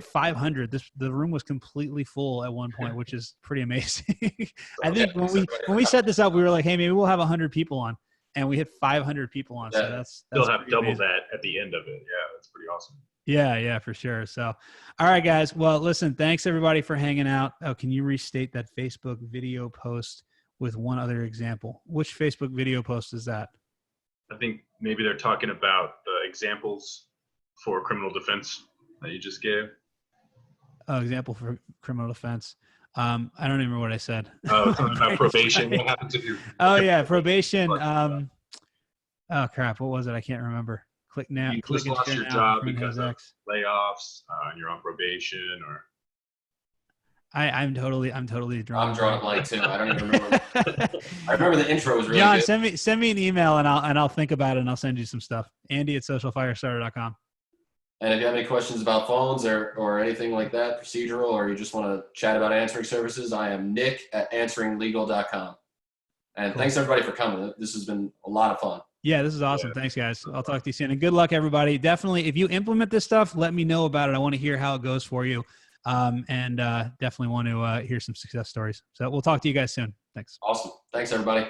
500. The room was completely full at one point, which is pretty amazing. I think when we set this up, we were like, hey, maybe we'll have 100 people on. And we hit 500 people on. So that's still have double amazing. that at the end of it. Yeah, that's pretty awesome. Yeah, for sure. So, all right, guys. Well, listen, thanks everybody for hanging out. Oh, can you restate that Facebook video post with one other example? Which Facebook video post is that? I think maybe they're talking about the examples for criminal defense that you just gave. Oh, example for criminal defense. I don't even remember what I said. Oh, something about probation. What happens if you? Oh yeah, probation. Oh crap, what was it? I can't remember. Click now. You click just lost your now, job friend because has of X. layoffs. And you're on probation, or I'm totally drawing. I'm drawing a blank too. I don't even remember. I remember the intro was really John, good. send me an email and I'll think about it and I'll send you some stuff. Andy@socialfirestarter.com. And if you have any questions about phones or anything like that, procedural, or you just want to chat about answering services, I am nick@answeringlegal.com. And Cool. Thanks everybody for coming. This has been a lot of fun. Yeah, this is awesome. Yeah. Thanks, guys. I'll talk to you soon. And good luck, everybody. Definitely, if you implement this stuff, let me know about it. I want to hear how it goes for you. And definitely want to hear some success stories. So we'll talk to you guys soon. Thanks. Awesome. Thanks, everybody.